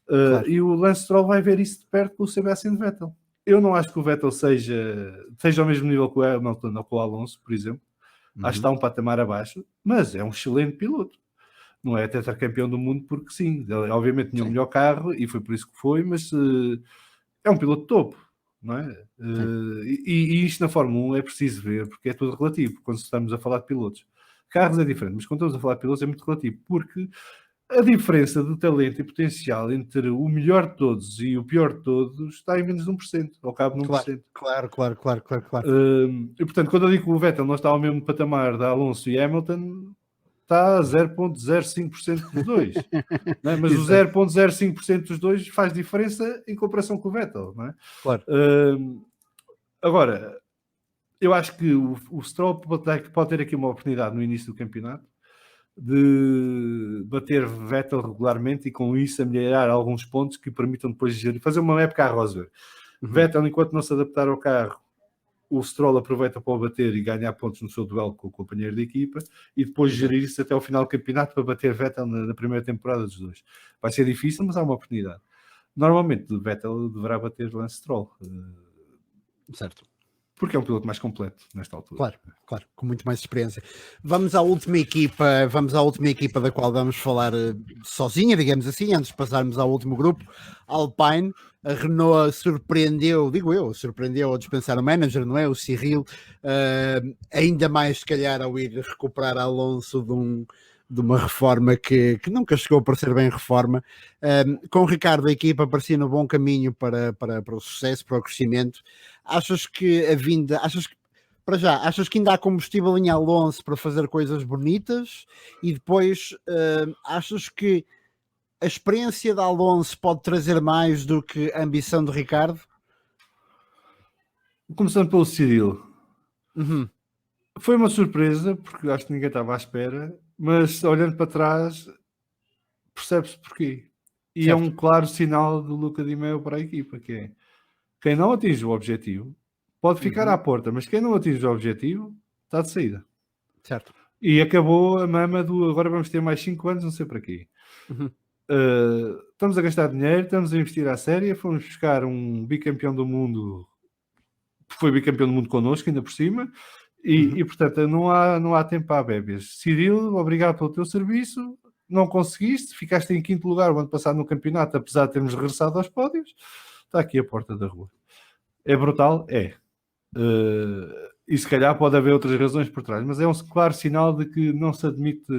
Claro. E o Lance Stroll vai ver isso de perto com o Sebastian Vettel. Eu não acho que o Vettel seja ao mesmo nível que o Hamilton ou com o Alonso, por exemplo. Acho que está um patamar abaixo, mas é um excelente piloto. Não é tetracampeão do mundo porque sim. Ele, obviamente tinha o melhor carro e foi por isso que foi, mas... é um piloto topo, não é? E isto na Fórmula 1 é preciso ver, porque é tudo relativo, quando estamos a falar de pilotos. Carros é diferente, mas quando estamos a falar de pilotos é muito relativo, porque a diferença de talento e potencial entre o melhor de todos e o pior de todos está em menos de 1%, ao cabo de 1%. Claro. E portanto, quando eu digo que o Vettel não está ao mesmo patamar de Alonso e Hamilton, está a 0,05% dos dois. Não é? Mas o 0,05% dos dois faz diferença em comparação com o Vettel. Não é? Claro. Agora, eu acho que o Stroll pode ter aqui uma oportunidade no início do campeonato de bater Vettel regularmente e com isso amelhorar alguns pontos que permitam depois fazer uma época à Rosberg. Vettel, enquanto não se adaptar ao carro, o Stroll aproveita para o bater e ganhar pontos no seu duelo com o companheiro de equipa e depois gerir isso até ao final do campeonato para bater Vettel na primeira temporada dos dois. Vai ser difícil, mas há uma oportunidade. Normalmente Vettel deverá bater Lance Stroll. Certo. Porque é um piloto mais completo nesta altura. Claro, com muito mais experiência. Vamos à última equipa da qual vamos falar sozinha, digamos assim, antes de passarmos ao último grupo, Alpine. A Renault surpreendeu ao dispensar o manager, não é? O Cyril, ainda mais se calhar ao ir recuperar Alonso de uma reforma que nunca chegou para ser bem reforma. Com o Ricardo, a equipa parecia no bom caminho para o sucesso, para o crescimento. Achas que ainda há combustível em Alonso para fazer coisas bonitas? E depois, achas que a experiência de Alonso pode trazer mais do que a ambição de Ricardo? Começando pelo Cyril. Uhum. Foi uma surpresa, porque acho que ninguém estava à espera, mas olhando para trás, percebe-se porquê. E Certo. é um claro sinal do Luca Di Meo para a equipa, que é quem não atinge o objetivo pode ficar à porta, mas quem não atinge o objetivo está de saída. Certo. E acabou a mama do agora vamos ter mais 5 anos, não sei para quê. Uhum. Estamos a gastar dinheiro, estamos a investir à séria, fomos buscar um bicampeão do mundo, foi bicampeão do mundo connosco, ainda por cima, e portanto não há tempo a bébés. Cyril, obrigado pelo teu serviço, não conseguiste, ficaste em quinto lugar o ano passado no campeonato, apesar de termos regressado aos pódios, está aqui a porta da rua. É brutal? É. E se calhar pode haver outras razões por trás, mas é um claro sinal de que não se admite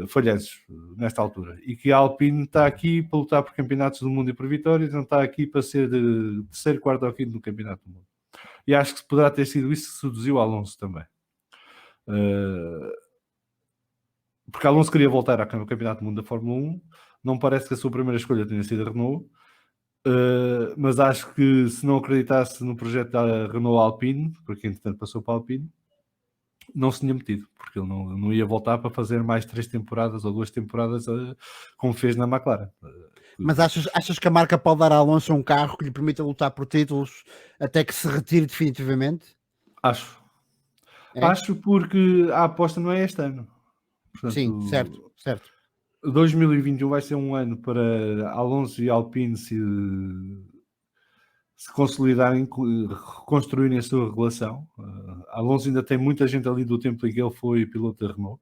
falhanços nesta altura e que a Alpine está aqui para lutar por campeonatos do mundo e por vitórias, não está aqui para ser de terceiro, quarto ou quinto no campeonato do mundo. E acho que poderá ter sido isso que seduziu Alonso também. Porque Alonso queria voltar ao campeonato do mundo da Fórmula 1, não parece que a sua primeira escolha tenha sido a Renault, mas acho que se não acreditasse no projeto da Renault Alpine, porque entretanto passou para a Alpine, não se tinha metido, porque ele não ia voltar para fazer mais 3 temporadas ou 2 temporadas como fez na McLaren. Mas achas que a marca pode dar a Alonso um carro que lhe permita lutar por títulos até que se retire definitivamente? Acho. É? Acho porque a aposta não é este ano. Portanto, Sim, certo. 2021 vai ser um ano para Alonso e Alpine se consolidarem, reconstruírem a sua relação. Alonso ainda tem muita gente ali do tempo em que ele foi piloto da Renault,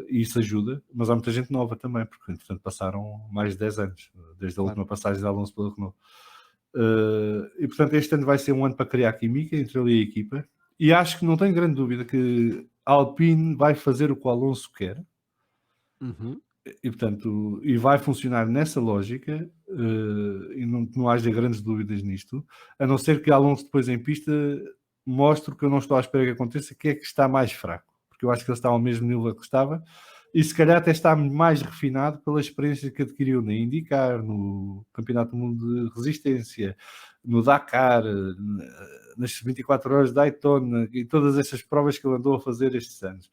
e isso ajuda, mas há muita gente nova também, porque entretanto passaram mais de 10 anos, desde a última passagem de Alonso pela Renault. E portanto este ano vai ser um ano para criar química entre ele e a equipa, e acho que não tenho grande dúvida que a Alpine vai fazer o que o Alonso quer. E portanto, e vai funcionar nessa lógica, e não haja grandes dúvidas nisto, a não ser que Alonso depois em pista mostre que eu não estou à espera que aconteça, que é que está mais fraco, porque eu acho que ele está ao mesmo nível que estava, e se calhar até está mais refinado pela experiência que adquiriu na IndyCar, no Campeonato do Mundo de Resistência, no Dakar, nas 24 horas de Daytona, e todas essas provas que ele andou a fazer estes anos.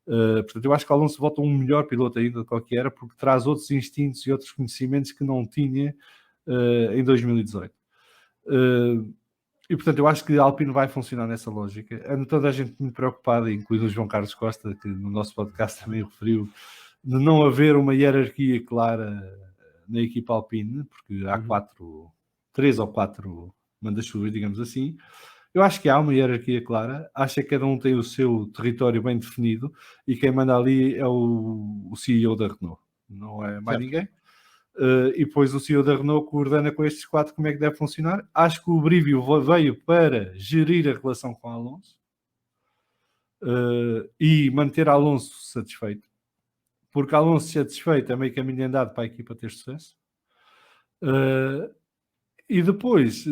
Portanto, eu acho que o Alonso volta um melhor piloto ainda do que qualquer era, porque traz outros instintos e outros conhecimentos que não tinha em 2018. E portanto, eu acho que a Alpine vai funcionar nessa lógica. Ando toda a gente muito preocupada, incluindo o João Carlos Costa, que no nosso podcast também referiu, de não haver uma hierarquia clara na equipa Alpine, porque há 3 ou 4 manda-chuvas, digamos assim. Eu acho que há uma hierarquia clara, acho que cada um tem o seu território bem definido e quem manda ali é o CEO da Renault, não é mais ninguém. E depois o CEO da Renault coordena com estes 4 como é que deve funcionar. Acho que o Brivio veio para gerir a relação com Alonso e manter Alonso satisfeito, porque Alonso satisfeito é meio caminho andado para a equipa ter sucesso. E depois,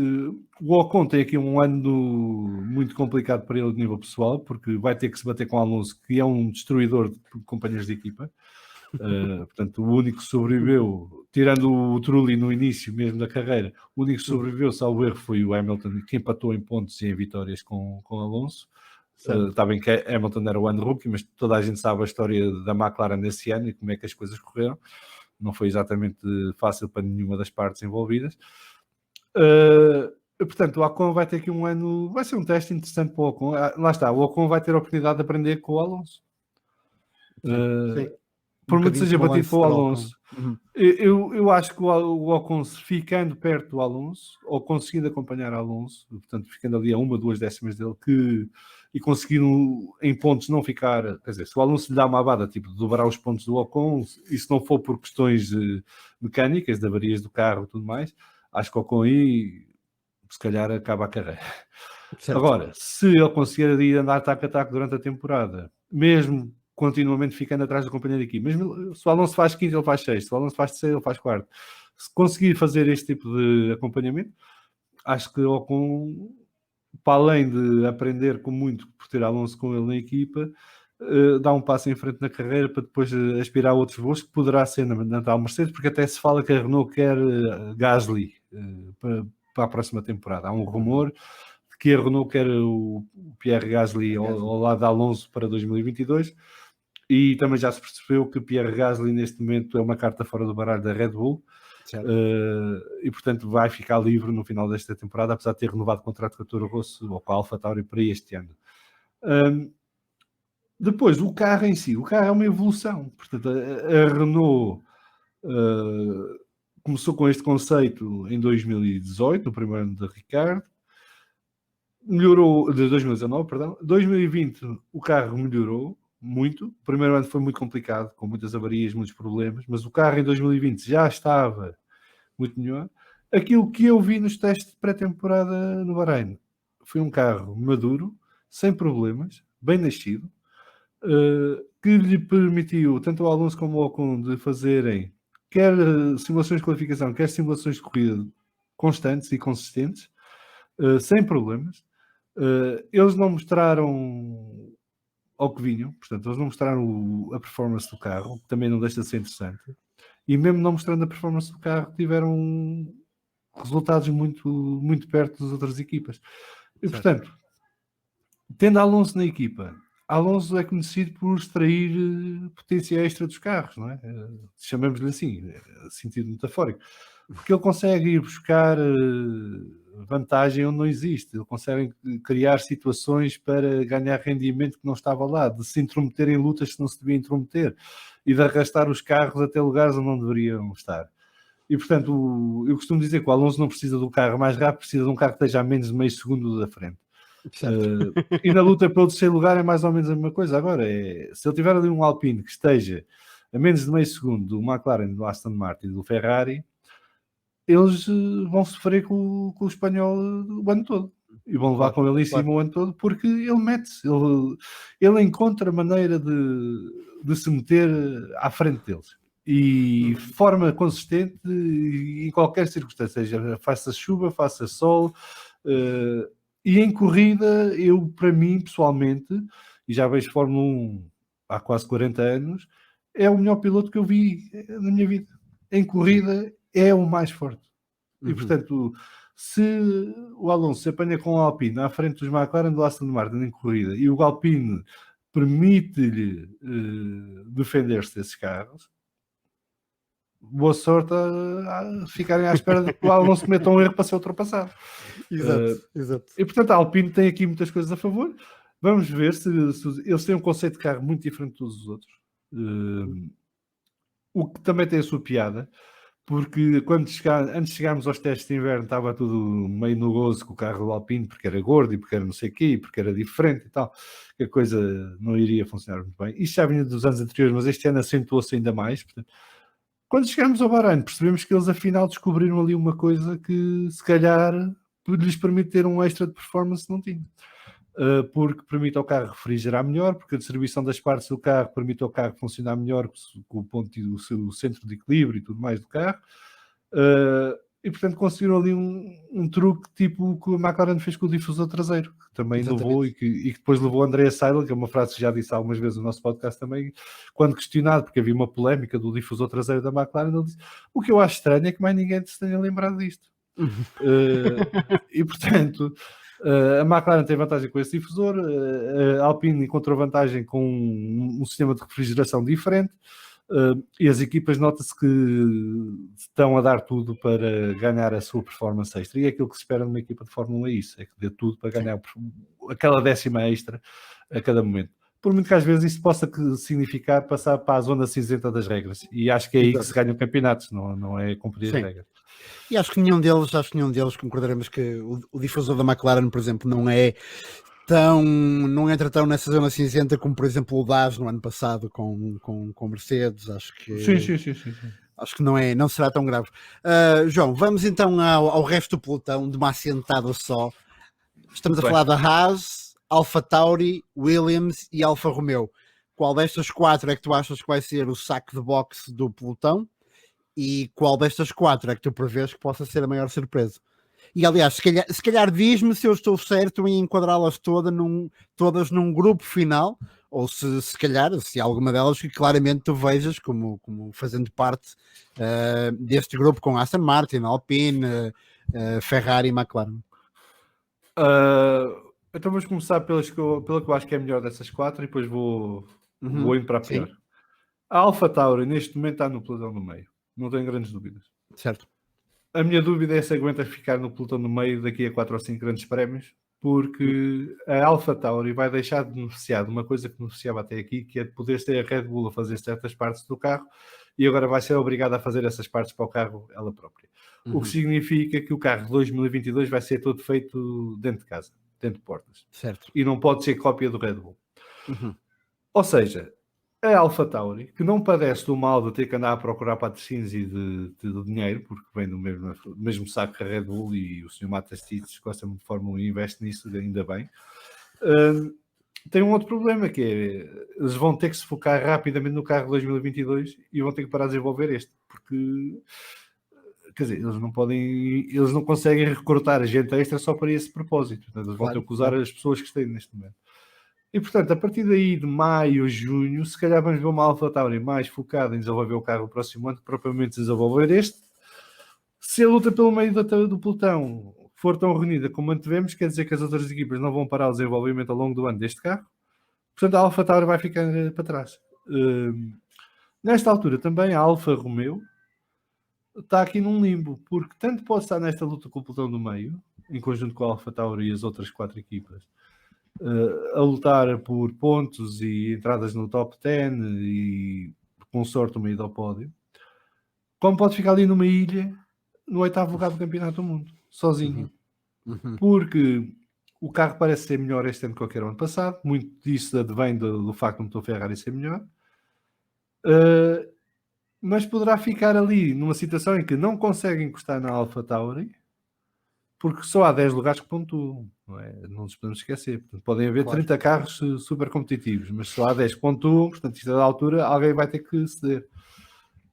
o Ocon tem aqui um ano muito complicado para ele de nível pessoal, porque vai ter que se bater com o Alonso, que é um destruidor de companheiros de equipa. Portanto, o único que sobreviveu, tirando o Trulli no início mesmo da carreira, o único que sobreviveu, salvo erro, foi o Hamilton, que empatou em pontos e em vitórias com Alonso. Está bem que Hamilton era o ano rookie, mas toda a gente sabe a história da McLaren nesse ano e como é que as coisas correram. Não foi exatamente fácil para nenhuma das partes envolvidas. Portanto, o Ocon vai ter aqui um ano... Vai ser um teste interessante para o Ocon. Lá está, o Ocon vai ter a oportunidade de aprender com o Alonso. Sim. Por muito seja batido para o Alonso. Uhum. Eu acho que o Ocon, ficando perto do Alonso, ou conseguindo acompanhar o Alonso, portanto, ficando ali a 1, 2 décimas dele, e conseguindo em pontos não ficar... Quer dizer, se o Alonso lhe dá uma abada, tipo, de dobrar os pontos do Ocon, e se não for por questões mecânicas, de avarias do carro e tudo mais, acho que o Ocon aí, se calhar, acaba a carreira. Certo. Agora, se ele conseguir ir andar taco a taco durante a temporada, mesmo continuamente ficando atrás do companheiro de equipe, mesmo se o Alonso faz quinto, ele faz sexto, se o Alonso faz terceiro, ele faz quarto, se conseguir fazer este tipo de acompanhamento, acho que Ocon, para além de aprender com muito por ter Alonso com ele na equipa, dá um passo em frente na carreira para depois aspirar a outros voos, que poderá ser na tal Mercedes, porque até se fala que a Renault quer Gasly para a próxima temporada. Há um rumor de que a Renault quer o Pierre Gasly ao lado de Alonso para 2022, e também já se percebeu que Pierre Gasly neste momento é uma carta fora do baralho da Red Bull, e portanto vai ficar livre no final desta temporada, apesar de ter renovado o contrato com a Toro Rosso ou com a AlphaTauri para este ano. Depois, o carro em si, o carro é uma evolução. Portanto, a Renault começou com este conceito em 2018, no primeiro ano de Ricciardo, melhorou, de 2019, perdão. 2020 o carro melhorou muito. O primeiro ano foi muito complicado, com muitas avarias, muitos problemas, mas o carro em 2020 já estava muito melhor. Aquilo que eu vi nos testes de pré-temporada no Bahrein foi um carro maduro, sem problemas, bem nascido, que lhe permitiu, tanto ao Alonso como ao Ocon, de fazerem quer simulações de qualificação, quer simulações de corrida constantes e consistentes, sem problemas. Eles não mostraram ao que vinham, portanto, eles não mostraram a performance do carro, que também não deixa de ser interessante, e mesmo não mostrando a performance do carro, tiveram resultados muito, muito perto das outras equipas. E, portanto, tendo Alonso na equipa, Alonso é conhecido por extrair potência extra dos carros, não é? Chamamos-lhe assim, sentido metafórico, porque ele consegue ir buscar vantagem onde não existe, ele consegue criar situações para ganhar rendimento que não estava lá, de se intrometer em lutas que não se devia intrometer e de arrastar os carros até lugares onde não deveriam estar. E portanto, eu costumo dizer que o Alonso não precisa do carro mais rápido, precisa de um carro que esteja a menos de meio segundo da frente. E na luta pelo terceiro lugar é mais ou menos a mesma coisa. Agora, se ele tiver ali um Alpine que esteja a menos de meio segundo do McLaren, do Aston Martin e do Ferrari, eles vão sofrer com o espanhol o ano todo e vão levar com ele em cima o ano todo, porque ele mete-se, ele encontra maneira de se meter à frente deles e de forma consistente em qualquer circunstância, seja faça chuva, faça sol. E em corrida, para mim, pessoalmente, e já vejo Fórmula 1 há quase 40 anos, é o melhor piloto que eu vi na minha vida. Em corrida, é o mais forte. E, portanto, se o Alonso se apanha com o Alpine à frente dos McLaren do Aston Martin em corrida e o Alpine permite-lhe defender-se desses carros, boa sorte a ficarem à espera de que o Alonso cometa um erro para ser ultrapassado. Exato. E portanto a Alpine tem aqui muitas coisas a favor. Vamos ver se eles têm um conceito de carro muito diferente de todos os outros, o que também tem a sua piada, porque antes de chegarmos aos testes de inverno estava tudo meio no gozo com o carro do Alpine, porque era gordo e porque era não sei o quê, e porque era diferente e tal, que a coisa não iria funcionar muito bem. Isto já vinha dos anos anteriores, mas este ano acentuou-se ainda mais. Portanto, quando chegamos ao Bahrein, percebemos que eles afinal descobriram ali uma coisa que se calhar lhes permite ter um extra de performance que não tinha. Porque permite ao carro refrigerar melhor, porque a distribuição das partes do carro permite ao carro funcionar melhor com o ponto o centro de equilíbrio e tudo mais do carro. E portanto conseguiram ali um truque tipo que a McLaren fez com o difusor traseiro, que também levou e que depois levou a Andrea Seidl, que é uma frase que já disse algumas vezes no nosso podcast também, quando questionado, porque havia uma polémica do difusor traseiro da McLaren, ele disse: o que eu acho estranho é que mais ninguém se tenha lembrado disto. E portanto A McLaren tem vantagem com esse difusor, a Alpine encontrou vantagem com um sistema de refrigeração diferente, e as equipas nota-se que estão a dar tudo para ganhar a sua performance extra, e é aquilo que se espera numa equipa de Fórmula 1, é isso, é que dê tudo para ganhar aquela décima extra a cada momento. Por muito que às vezes isso possa significar passar para a zona cinzenta das regras, e acho que é aí que se ganham campeonatos, não é cumprir as regras. E acho que nenhum deles concordaremos que o difusor da McLaren, por exemplo, não entra tão nessa zona cinzenta como, por exemplo, o DAS no ano passado com Mercedes. Acho que Sim. Acho que não será tão grave. João, vamos então ao resto do pelotão, de uma assentada só. Estamos a falar da Haas, AlphaTauri, Williams e Alfa Romeo. Qual destas 4 é que tu achas que vai ser o saco de boxe do pelotão? E qual destas 4 é que tu prevês que possa ser a maior surpresa? E aliás, se calhar diz-me se eu estou certo em enquadrá-las todas num grupo final, ou se calhar, se há alguma delas que claramente tu vejas como fazendo parte deste grupo com Aston Martin, Alpine, Ferrari e McLaren. Então vamos começar pela que eu acho que é melhor dessas 4 e depois vou indo para a pior. Sim. A AlphaTauri neste momento está no pelotão do meio, não tenho grandes dúvidas. Certo. A minha dúvida é se aguenta ficar no pelotão do meio daqui a 4 ou 5 grandes prémios, porque a AlphaTauri vai deixar de beneficiar de uma coisa que beneficiava até aqui, que é de poder ter a Red Bull a fazer certas partes do carro, e agora vai ser obrigada a fazer essas partes para o carro ela própria. O que significa que o carro de 2022 vai ser todo feito dentro de casa, dentro de portas. Certo. E não pode ser cópia do Red Bull. Ou seja, a AlphaTauri, que não padece do mal de ter que andar a procurar patrocínios e de dinheiro, porque vem do mesmo saco que a Red Bull, e o Sr. Matas Tits gosta muito de Fórmula 1 e investe nisso, ainda bem. Tem um outro problema, que é eles vão ter que se focar rapidamente no carro de 2022 e vão ter que parar de desenvolver este, porque quer dizer, eles não conseguem recrutar gente extra só para esse propósito. Portanto, eles vão ter que usar as pessoas que têm neste momento. E, portanto, a partir daí de maio, junho, se calhar vamos ver uma AlphaTauri mais focada em desenvolver o carro no próximo ano, que propriamente desenvolver este. Se a luta pelo meio do pelotão for tão reunida como mantevemos, quer dizer que as outras equipas não vão parar o desenvolvimento ao longo do ano deste carro. Portanto, a AlphaTauri vai ficar para trás. Nesta altura, também a Alfa Romeo está aqui num limbo, porque tanto pode estar nesta luta com o pelotão do meio, em conjunto com a AlphaTauri e as outras 4 equipas, a lutar por pontos e entradas no top 10 e com sorte no meio do pódio, como pode ficar ali numa ilha no 8º lugar do Campeonato do Mundo, sozinho. Porque o carro parece ser melhor este ano que qualquer ano passado, muito disso advém do facto do motor Ferrari ser melhor, mas poderá ficar ali numa situação em que não consegue encostar na AlphaTauri, porque só há 10 lugares que pontuam, não é? Não nos podemos esquecer. Portanto, podem haver 30 carros super competitivos, mas só há 10 que pontuam, portanto, isto é da altura, alguém vai ter que ceder.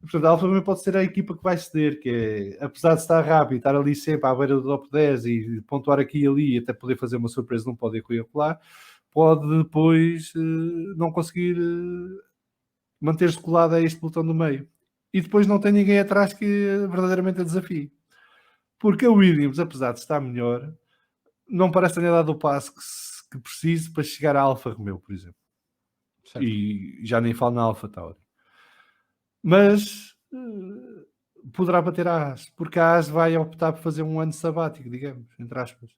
Portanto, a Alfa Romeo pode ser a equipa que vai ceder, que é, apesar de estar rápido, estar ali sempre à beira do top 10 e pontuar aqui e ali, e até poder fazer uma surpresa, não pode acolá, pode depois não conseguir manter-se colado a este pelotão do meio. E depois não tem ninguém atrás que verdadeiramente a desafie. Porque a Williams, apesar de estar melhor, não parece ter dado o passo que precise para chegar à Alfa Romeo, por exemplo. Certo. E já nem falo na AlphaTauri. Mas poderá bater a Haas, porque a Haas vai optar por fazer um ano sabático, digamos, entre aspas.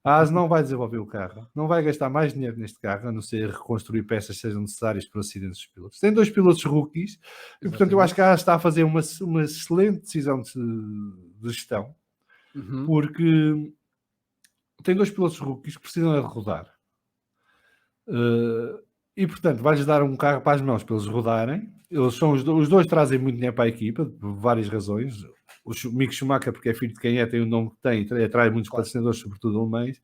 A Haas não vai desenvolver o carro, não vai gastar mais dinheiro neste carro, a não ser reconstruir peças que sejam necessárias para acidentes dos pilotos. Tem 2 pilotos rookies, e portanto eu acho que a Haas está a fazer uma excelente decisão de gestão, porque tem 2 pilotos rookies que precisam de rodar. E portanto vai-lhes dar um carro para as mãos para eles rodarem. Eles são os dois trazem muito dinheiro para a equipa, por várias razões. O Mick Schumacher, porque é filho de quem é, tem o nome que tem, atrai muitos patrocinadores, sobretudo alemães.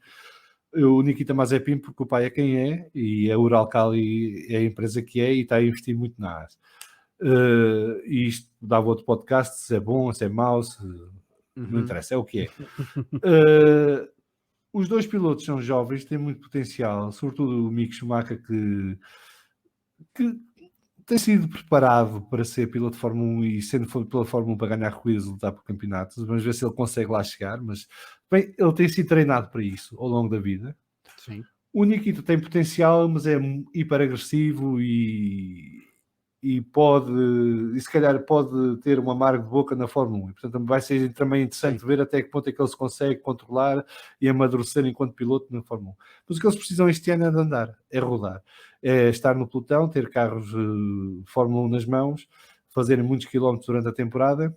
O Nikita Mazepin, porque o pai é quem é, e a Uralkali é a empresa que é, e está a investir muito na AS. E isto dava outro podcast, se é bom, se é mau, não interessa, é o que é. Os 2 pilotos são jovens, têm muito potencial, sobretudo o Mick Schumacher, que tem sido preparado para ser piloto de Fórmula 1 e sendo piloto de Fórmula 1 para ganhar corridas e lutar por campeonatos. Vamos ver se ele consegue lá chegar, mas bem, ele tem sido treinado para isso ao longo da vida. Sim. O Nikita tem potencial, mas é hiper agressivo e pode, e se calhar pode ter um amargo de boca na Fórmula 1. E, portanto, vai ser também interessante ver até que ponto é que ele se consegue controlar e amadurecer enquanto piloto na Fórmula 1. Mas o que eles precisam este ano é de andar, é rodar, é estar no pelotão, ter carros de Fórmula 1 nas mãos, fazerem muitos quilómetros durante a temporada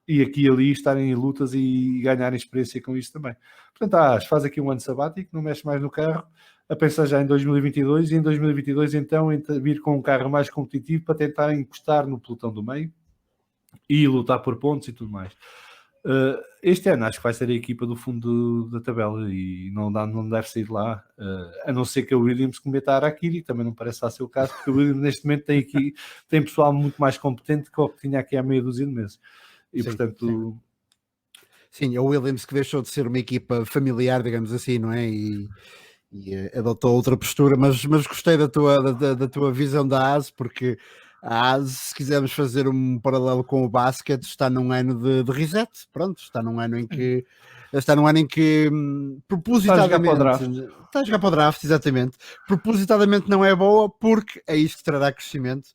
e aqui e ali estarem em lutas e ganharem experiência com isso também. Portanto, faz aqui um ano sabático, não mexe mais no carro, a pensar já em 2022 e em 2022 então vir com um carro mais competitivo para tentar encostar no pelotão do meio e lutar por pontos e tudo mais. Este ano acho que vai ser a equipa do fundo da tabela e não deve sair de lá, a não ser que a Williams cometa a Harakiri, que também não parece ser o caso, porque a Williams neste momento tem pessoal muito mais competente que o que tinha aqui há meia dúzia de meses. E Sim, portanto... Sim, a Williams que deixou de ser uma equipa familiar, digamos assim, não é? E adotou outra postura, mas gostei da tua visão da AS, porque a AS, se quisermos fazer um paralelo com o basquete, está num ano de reset, pronto, está num ano em que propositadamente está a jogar para o draft, exatamente, propositadamente não é boa, porque é isto que trará crescimento,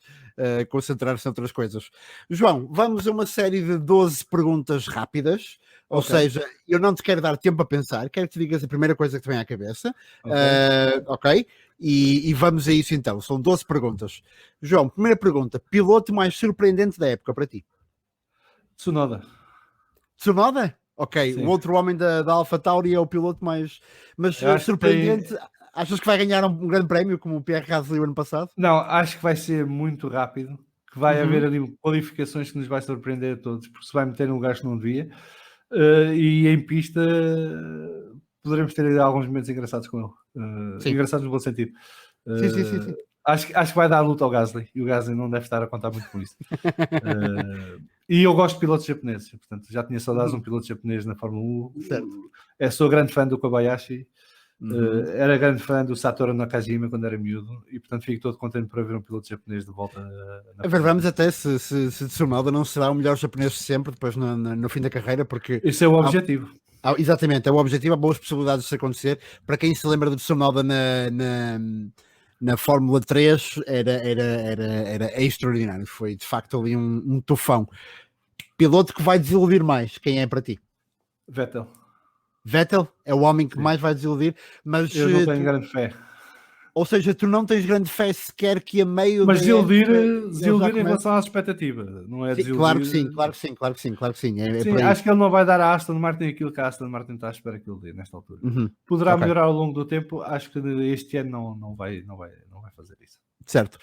concentrar-se em outras coisas. João, vamos a uma série de 12 perguntas rápidas. Ou seja, eu não te quero dar tempo a pensar, quero que te digas a primeira coisa que te vem à cabeça. Ok? E vamos a isso então. São 12 perguntas. João, primeira pergunta: piloto mais surpreendente da época para ti? Tsunoda? Ok, Sim. o outro homem da AlphaTauri é o piloto mais. Mas surpreendente, achas que vai ganhar um grande prémio como o Pierre Gasly o ano passado? Não, acho que vai ser muito rápido, que vai haver ali qualificações que nos vai surpreender a todos, porque se vai meter em lugares que não devia. E em pista poderemos ter alguns momentos engraçados com ele. Engraçados no bom sentido. Sim. Acho que vai dar luta ao Gasly, e o Gasly não deve estar a contar muito com isso. E eu gosto de pilotos japoneses, portanto já tinha saudades de um piloto japonês na Fórmula 1. Certo. Sou grande fã do Kobayashi. Era grande fã do Satoru Nakajima quando era miúdo e portanto fico todo contente por ver um piloto japonês de volta a ver, vamos até se Tsunoda não será o melhor japonês de sempre depois no fim da carreira, porque esse é o objetivo. Exatamente, é o objetivo, há boas possibilidades de isso acontecer. Para quem se lembra do Tsunoda na Fórmula 3 era extraordinário, foi de facto ali um tufão. Piloto que vai desiludir mais, quem é para ti? Vettel é o homem que mais vai desiludir, mas eu não tenho grande fé. Ou seja, tu não tens grande fé sequer que a meio mas desiludir em relação à expectativa, não é desiludir. Claro que sim. Sim, acho que ele não vai dar à Aston Martin aquilo que a Aston Martin está à espera que ele dê nesta altura. Poderá melhorar ao longo do tempo, acho que este ano não vai fazer isso. Certo.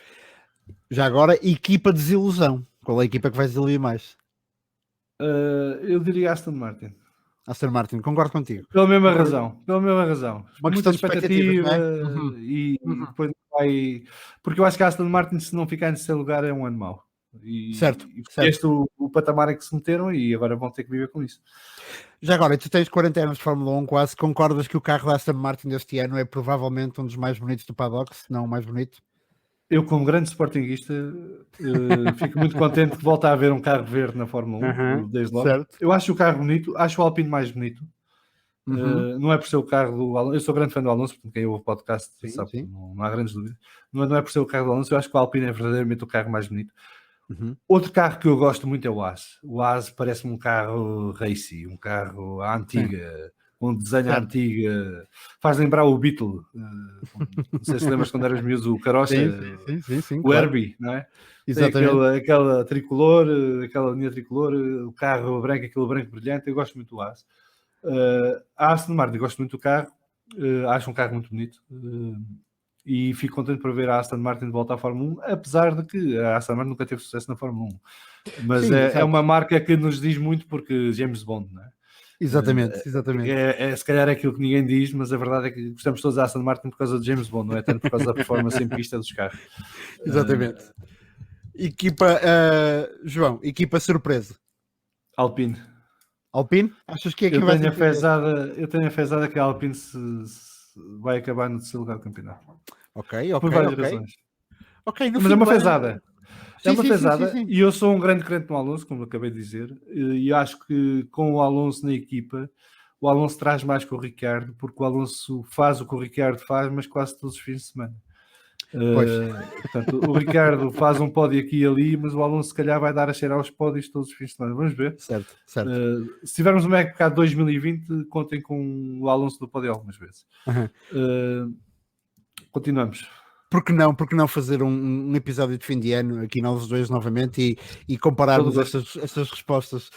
Já agora, equipa de desilusão. Qual é a equipa que vai desiludir mais? Eu diria Aston Martin. Aston Martin, concordo contigo. Pela mesma razão. Uma questão de expectativa, e depois vai... Porque eu acho que a Aston Martin, se não ficar em terceiro lugar, é um ano mau. Certo. Este o patamar em que se meteram e agora vão ter que viver com isso. Já agora, tu tens 40 anos de Fórmula 1 quase, concordas que o carro da Aston Martin deste ano é provavelmente um dos mais bonitos do paddock, se não o mais bonito? Eu, como grande sportinguista, fico muito contente que volta a haver um carro verde na Fórmula 1, desde logo. Certo. Eu acho o carro bonito, acho o Alpine mais bonito. Não é por ser o carro do Alonso, eu sou grande fã do Alonso, porque quem ouve o podcast sabe, não há grandes dúvidas. Não é por ser o carro do Alonso, eu acho que o Alpine é verdadeiramente o carro mais bonito. Outro carro que eu gosto muito é o Haas. O Haas parece-me um carro racy, um carro à antiga, com desenho antiga, faz lembrar o Beetle. Não sei se lembras quando eras miúdo, o Carocha, sim, o Herbie, não é? Exatamente. Aquela tricolor, aquela linha tricolor, o carro branco, aquele branco brilhante. Eu gosto muito do Haas. A Aston Martin, gosto muito do carro, acho um carro muito bonito. E fico contente por ver a Aston Martin de volta à Fórmula 1, apesar de que a Aston Martin nunca teve sucesso na Fórmula 1. Mas é uma marca que nos diz muito porque James Bond, não é? Exatamente. Se calhar é aquilo que ninguém diz, mas a verdade é que gostamos todos da Aston Martin por causa de James Bond, não é tanto por causa da performance em pista dos carros. Exatamente. Equipa, João, equipa surpresa. Alpine? Achas que é quem vai ser? Eu tenho a fezada que a Alpine vai acabar no terceiro lugar do campeonato. Ok. Por várias razões. Ok, mas é uma fezada. É uma sim, pesada, sim. e eu sou um grande crente no Alonso, como acabei de dizer, e acho que com o Alonso na equipa, o Alonso traz mais que o Ricciardo, porque o Alonso faz o que o Ricciardo faz, mas quase todos os fins de semana. Pois, Portanto, o Ricciardo faz um pódio aqui e ali, mas o Alonso se calhar vai dar a cheirar aos pódios todos os fins de semana. Vamos ver. certo, certo. Se tivermos uma época de 2020, contem com o Alonso do pódio algumas vezes. Uhum. Continuamos. Por que não fazer um episódio de fim de ano aqui nós dois novamente e compararmos estas respostas?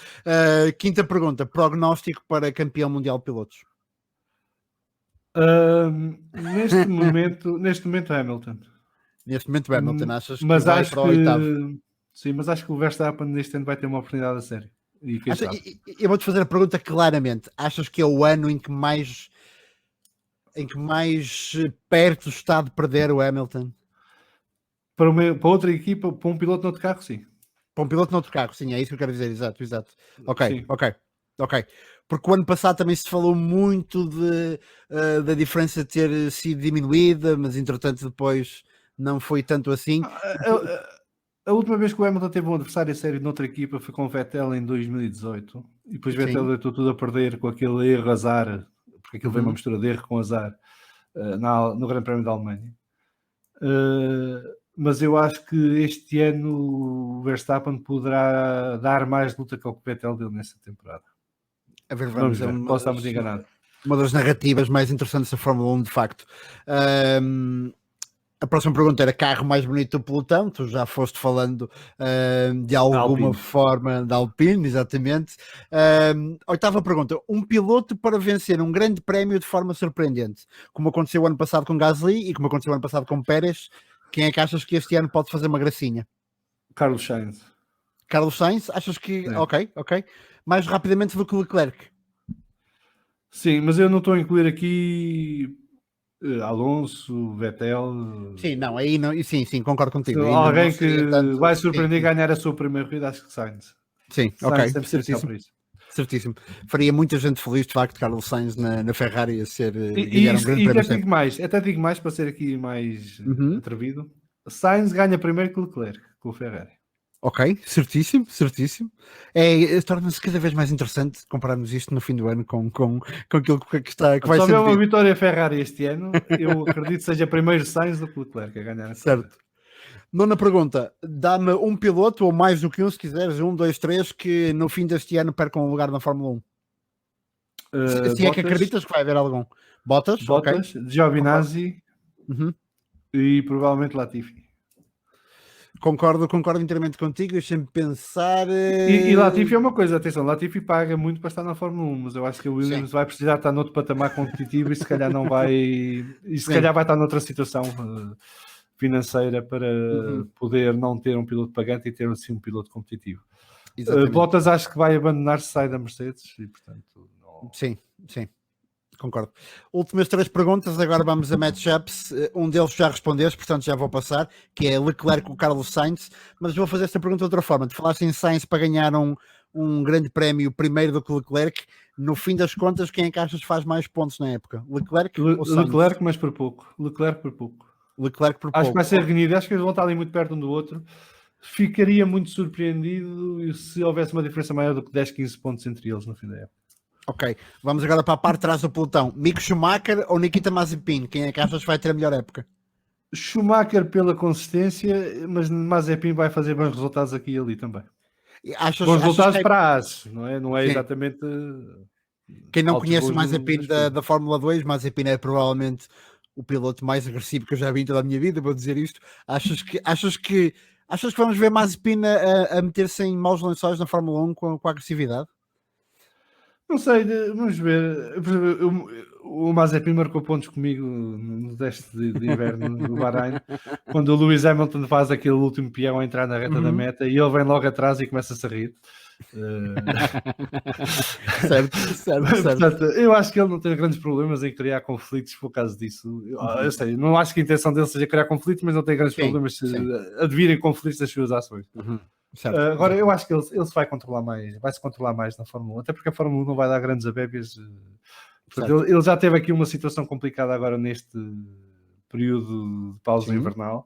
Quinta pergunta: prognóstico para campeão mundial de pilotos? Neste momento Hamilton. Neste momento Hamilton, achas que Mas vai acho para o oitavo? Sim, mas acho que o Verstappen neste ano vai ter uma oportunidade a sério. E quem sabe? Eu vou-te fazer a pergunta claramente: achas que é o ano em que mais perto está de perder o Hamilton? Para outra equipa, para um piloto noutro carro, sim. Para um piloto noutro carro, sim, é isso que eu quero dizer, exato. Sim. Ok. Porque o ano passado também se falou muito da diferença ter sido diminuída, mas entretanto depois não foi tanto assim. A última vez que o Hamilton teve um adversário sério noutra equipa foi com o Vettel em 2018, e depois Vettel deitou tudo a perder com aquele erro azar, porque aquilo veio uma mistura de erro com azar no Grande Prémio da Alemanha. Mas eu acho que este ano o Verstappen poderá dar mais luta que o que o Vettel deu nessa temporada. A ver, vamos ver. Posso estar muito enganado. Uma das narrativas mais interessantes da Fórmula 1, de facto. A próxima pergunta era carro mais bonito do pelotão. Tu já foste falando de alguma forma da Alpine, exatamente. Oitava pergunta: um piloto para vencer um grande prémio de forma surpreendente, como aconteceu ano passado com Gasly e como aconteceu ano passado com Pérez. Quem é que achas que este ano pode fazer uma gracinha? Carlos Sainz. Carlos Sainz, achas que... Sim. Ok. Mais rapidamente do que Leclerc. Sim, mas eu não estou a incluir aqui Alonso, Vettel. Sim, não, aí não, sim, concordo contigo. Alguém que vai surpreender e ganhar a sua primeira corrida, acho que Sainz. Sim, Sainz ok, certíssimo. Certíssimo. Faria muita gente feliz, de facto, Carlos Sainz na Ferrari a ser e até digo mais para ser aqui mais atrevido. Sainz ganha primeiro que Leclerc, com o Ferrari. Ok, certíssimo. Torna-se cada vez mais interessante compararmos isto no fim do ano com aquilo que vai ser. Se houver uma vitória Ferrari este ano, eu acredito que seja primeiro Sainz do que Leclerc a ganhar. Certo. Nona pergunta: dá-me um piloto, ou mais do que um, se quiseres, 1, 2, 3, que no fim deste ano percam um lugar na Fórmula 1. Se é que acreditas que vai haver algum. Bottas, Giovinazzi e provavelmente Latifi. Concordo inteiramente contigo. Deixa-me pensar. E Latifi é uma coisa, atenção, Latifi paga muito para estar na Fórmula 1, mas eu acho que o Williams vai precisar estar noutro patamar competitivo e se calhar não vai. E se calhar vai estar noutra situação financeira para poder não ter um piloto pagante e ter assim um piloto competitivo. Bottas acho que vai abandonar-se, sai da Mercedes e portanto não... Sim, concordo. Últimas 3 perguntas, agora vamos a matchups. Um deles já respondeste, portanto já vou passar, que é Leclerc com o Carlos Sainz, mas vou fazer esta pergunta de outra forma. Tu falaste em Sainz para ganhar um grande prémio primeiro do que Leclerc. No fim das contas, quem é que achas faz mais pontos na época? Leclerc ou Sainz? Leclerc, mas por pouco. Leclerc por pouco. Acho que vai ser renhido, acho que eles vão estar ali muito perto um do outro. Ficaria muito surpreendido se houvesse uma diferença maior do que 10, 15 pontos entre eles no fim da época. Ok, vamos agora para a parte de trás do pelotão. Mick Schumacher ou Nikita Mazepin? Quem é que achas que vai ter a melhor época? Schumacher pela consistência, mas Mazepin vai fazer bons resultados aqui e ali também. Bons resultados para a AS, não é exatamente... Quem não conhece o Mazepin da Fórmula 2, Mazepin é provavelmente o piloto mais agressivo que eu já vi em toda a minha vida, vou dizer isto. Achas que vamos ver Mazepin a meter-se em maus lençóis na Fórmula 1 com agressividade? Não sei, vamos ver. O Mazepin marcou pontos comigo no teste de inverno do Bahrein, quando o Lewis Hamilton faz aquele último peão a entrar na reta da meta e ele vem logo atrás e começa-se a rir. Certo. Portanto, eu acho que ele não tem grandes problemas em criar conflitos por causa disso. Eu sei, não acho que a intenção dele seja criar conflitos, mas não tem grandes problemas a advirem conflitos das suas ações. Agora, eu acho que ele se vai se controlar mais na Fórmula 1, até porque a Fórmula 1 não vai dar grandes abébias. Portanto, ele já teve aqui uma situação complicada agora neste período de pausa invernal,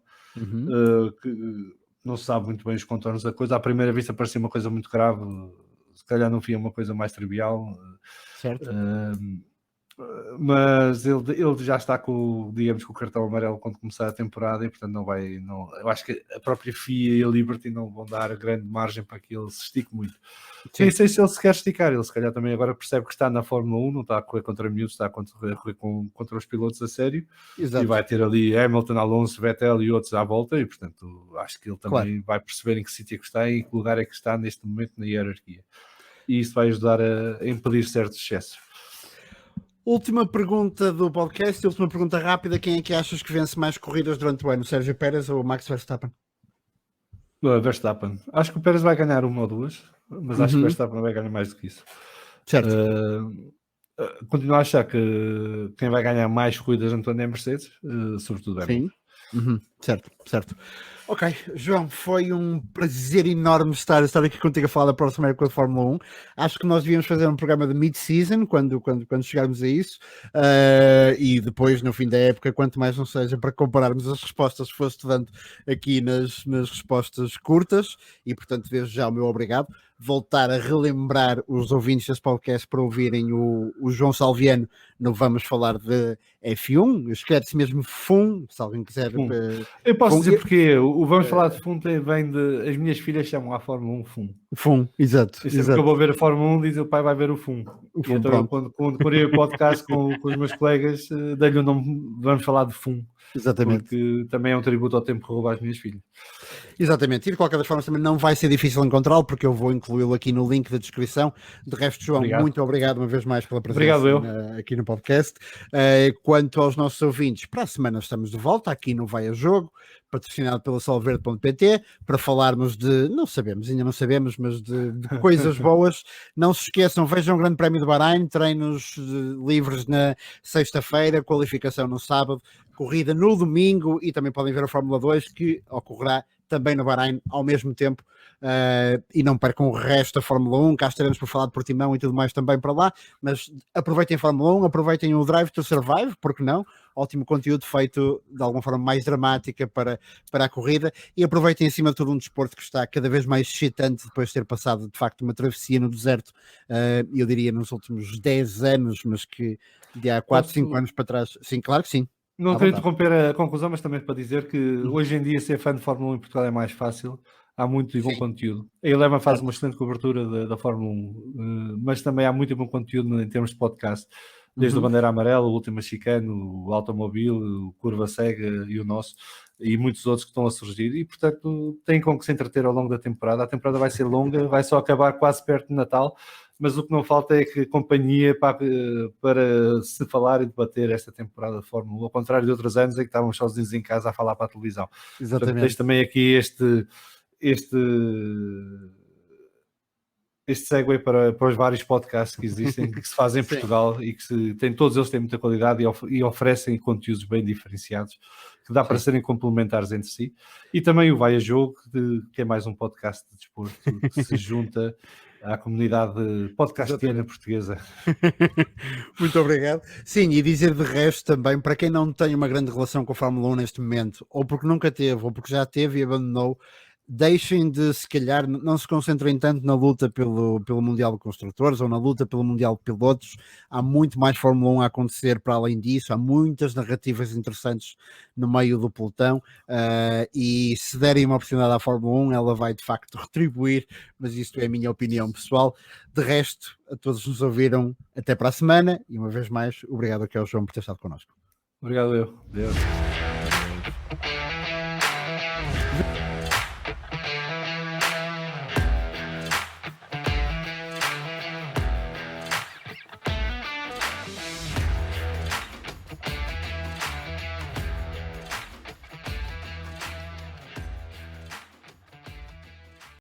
que não se sabe muito bem os contornos da coisa. À primeira vista parecia uma coisa muito grave, se calhar não via uma coisa mais trivial. Certo. Mas ele já está com o cartão amarelo quando começar a temporada e portanto eu acho que a própria FIA e a Liberty não vão dar grande margem para que ele se estique muito. Nem sei se ele se quer esticar, ele se calhar também agora percebe que está na Fórmula 1, não está a correr contra miúdos, está a correr contra os pilotos a sério. Exato. E vai ter ali Hamilton, Alonso, Vettel e outros à volta e portanto acho que ele também vai perceber em que sítio é que está e em que lugar é que está neste momento na hierarquia, e isso vai ajudar a impedir certos excessos. Última pergunta do podcast, última pergunta rápida: quem é que achas que vence mais corridas durante o ano, Sérgio Pérez ou Max Verstappen? Verstappen. Acho que o Pérez vai ganhar uma ou duas, mas acho que o Verstappen vai ganhar mais do que isso. Certo. Continuo a achar que quem vai ganhar mais corridas durante o ano é a Mercedes, sobretudo é. Sim. Certo. Ok, João, foi um prazer enorme estar aqui contigo a falar da próxima época de Fórmula 1. Acho que nós devíamos fazer um programa de mid-season quando chegarmos a isso, e depois no fim da época, quanto mais não seja, para compararmos as respostas que foste dando aqui nas respostas curtas, e portanto desde já o meu obrigado. Voltar a relembrar os ouvintes deste podcast para ouvirem o João Salviano no Vamos Falar de F1, escreve-se mesmo FUN, se alguém quiser. Eu posso dizer porque o Vamos Falar de FUN vem de... As minhas filhas chamam a Fórmula 1 FUN. FUN, exato. E sempre que eu vou ver a Fórmula 1, diz o pai vai ver o FUN. E então eu, quando criei o podcast com os meus colegas, dei-lhe o nome Vamos Falar de FUN. Exatamente. Porque também é um tributo ao tempo que rouba as minhas filhas. Exatamente, e de qualquer das formas também não vai ser difícil encontrá-lo, porque eu vou incluí-lo aqui no link da descrição. De resto, João, muito obrigado uma vez mais pela presença aqui no podcast. Quanto aos nossos ouvintes, para a semana estamos de volta aqui no Vai a Jogo, patrocinado pela solverde.pt, para falarmos de, ainda não sabemos, mas de coisas boas. Não se esqueçam, vejam o Grande Prémio de Bahrein, treinos livres na sexta-feira, qualificação no sábado, corrida no domingo, e também podem ver a Fórmula 2, que ocorrerá também no Bahrein ao mesmo tempo, e não percam o resto da Fórmula 1, cá estaremos para falar de Portimão e tudo mais também para lá, mas aproveitem a Fórmula 1, aproveitem o Drive to Survive, porque não? Ótimo conteúdo feito de alguma forma mais dramática para a corrida, e aproveitem acima de tudo um desporto que está cada vez mais excitante depois de ter passado de facto uma travessia no deserto, eu diria nos últimos 10 anos, mas que de há 4, 5 anos para trás, sim, claro que sim. Não quero interromper a conclusão, mas também para dizer que hoje em dia ser fã de Fórmula 1 em Portugal é mais fácil, há muito e bom conteúdo. A Eleven faz uma excelente cobertura da Fórmula 1, mas também há muito e bom conteúdo em termos de podcast, desde o Bandeira Amarela, o Última Chicano, o Automobil, o Curva Cega e o nosso, e muitos outros que estão a surgir, e portanto têm com que se entreter ao longo da temporada. A temporada vai ser longa, vai só acabar quase perto de Natal, mas o que não falta é que companhia para se falar e debater esta temporada de Fórmula 1, ao contrário de outros anos em que estávamos sozinhos em casa a falar para a televisão. Exatamente. Portanto, tens também aqui este segue para os vários podcasts que existem, que se fazem em Portugal e que todos eles têm muita qualidade e oferecem conteúdos bem diferenciados, que dá para serem complementares entre si. E também o Vai a Jogo, que é mais um podcast de desporto que se junta à comunidade podcastiana portuguesa. Muito obrigado. Sim, e dizer de resto também, para quem não tem uma grande relação com a Fórmula 1 neste momento, ou porque nunca teve, ou porque já teve e abandonou, deixem de, se calhar, não se concentrem tanto na luta pelo Mundial de Construtores ou na luta pelo Mundial de Pilotos. Há muito mais Fórmula 1 a acontecer para além disso, há muitas narrativas interessantes no meio do pelotão, e se derem uma oportunidade à Fórmula 1, ela vai de facto retribuir, mas isto é a minha opinião pessoal. De resto, a todos que nos ouviram, até para a semana, e uma vez mais, obrigado aqui ao João por ter estado connosco. Obrigado eu. Deus.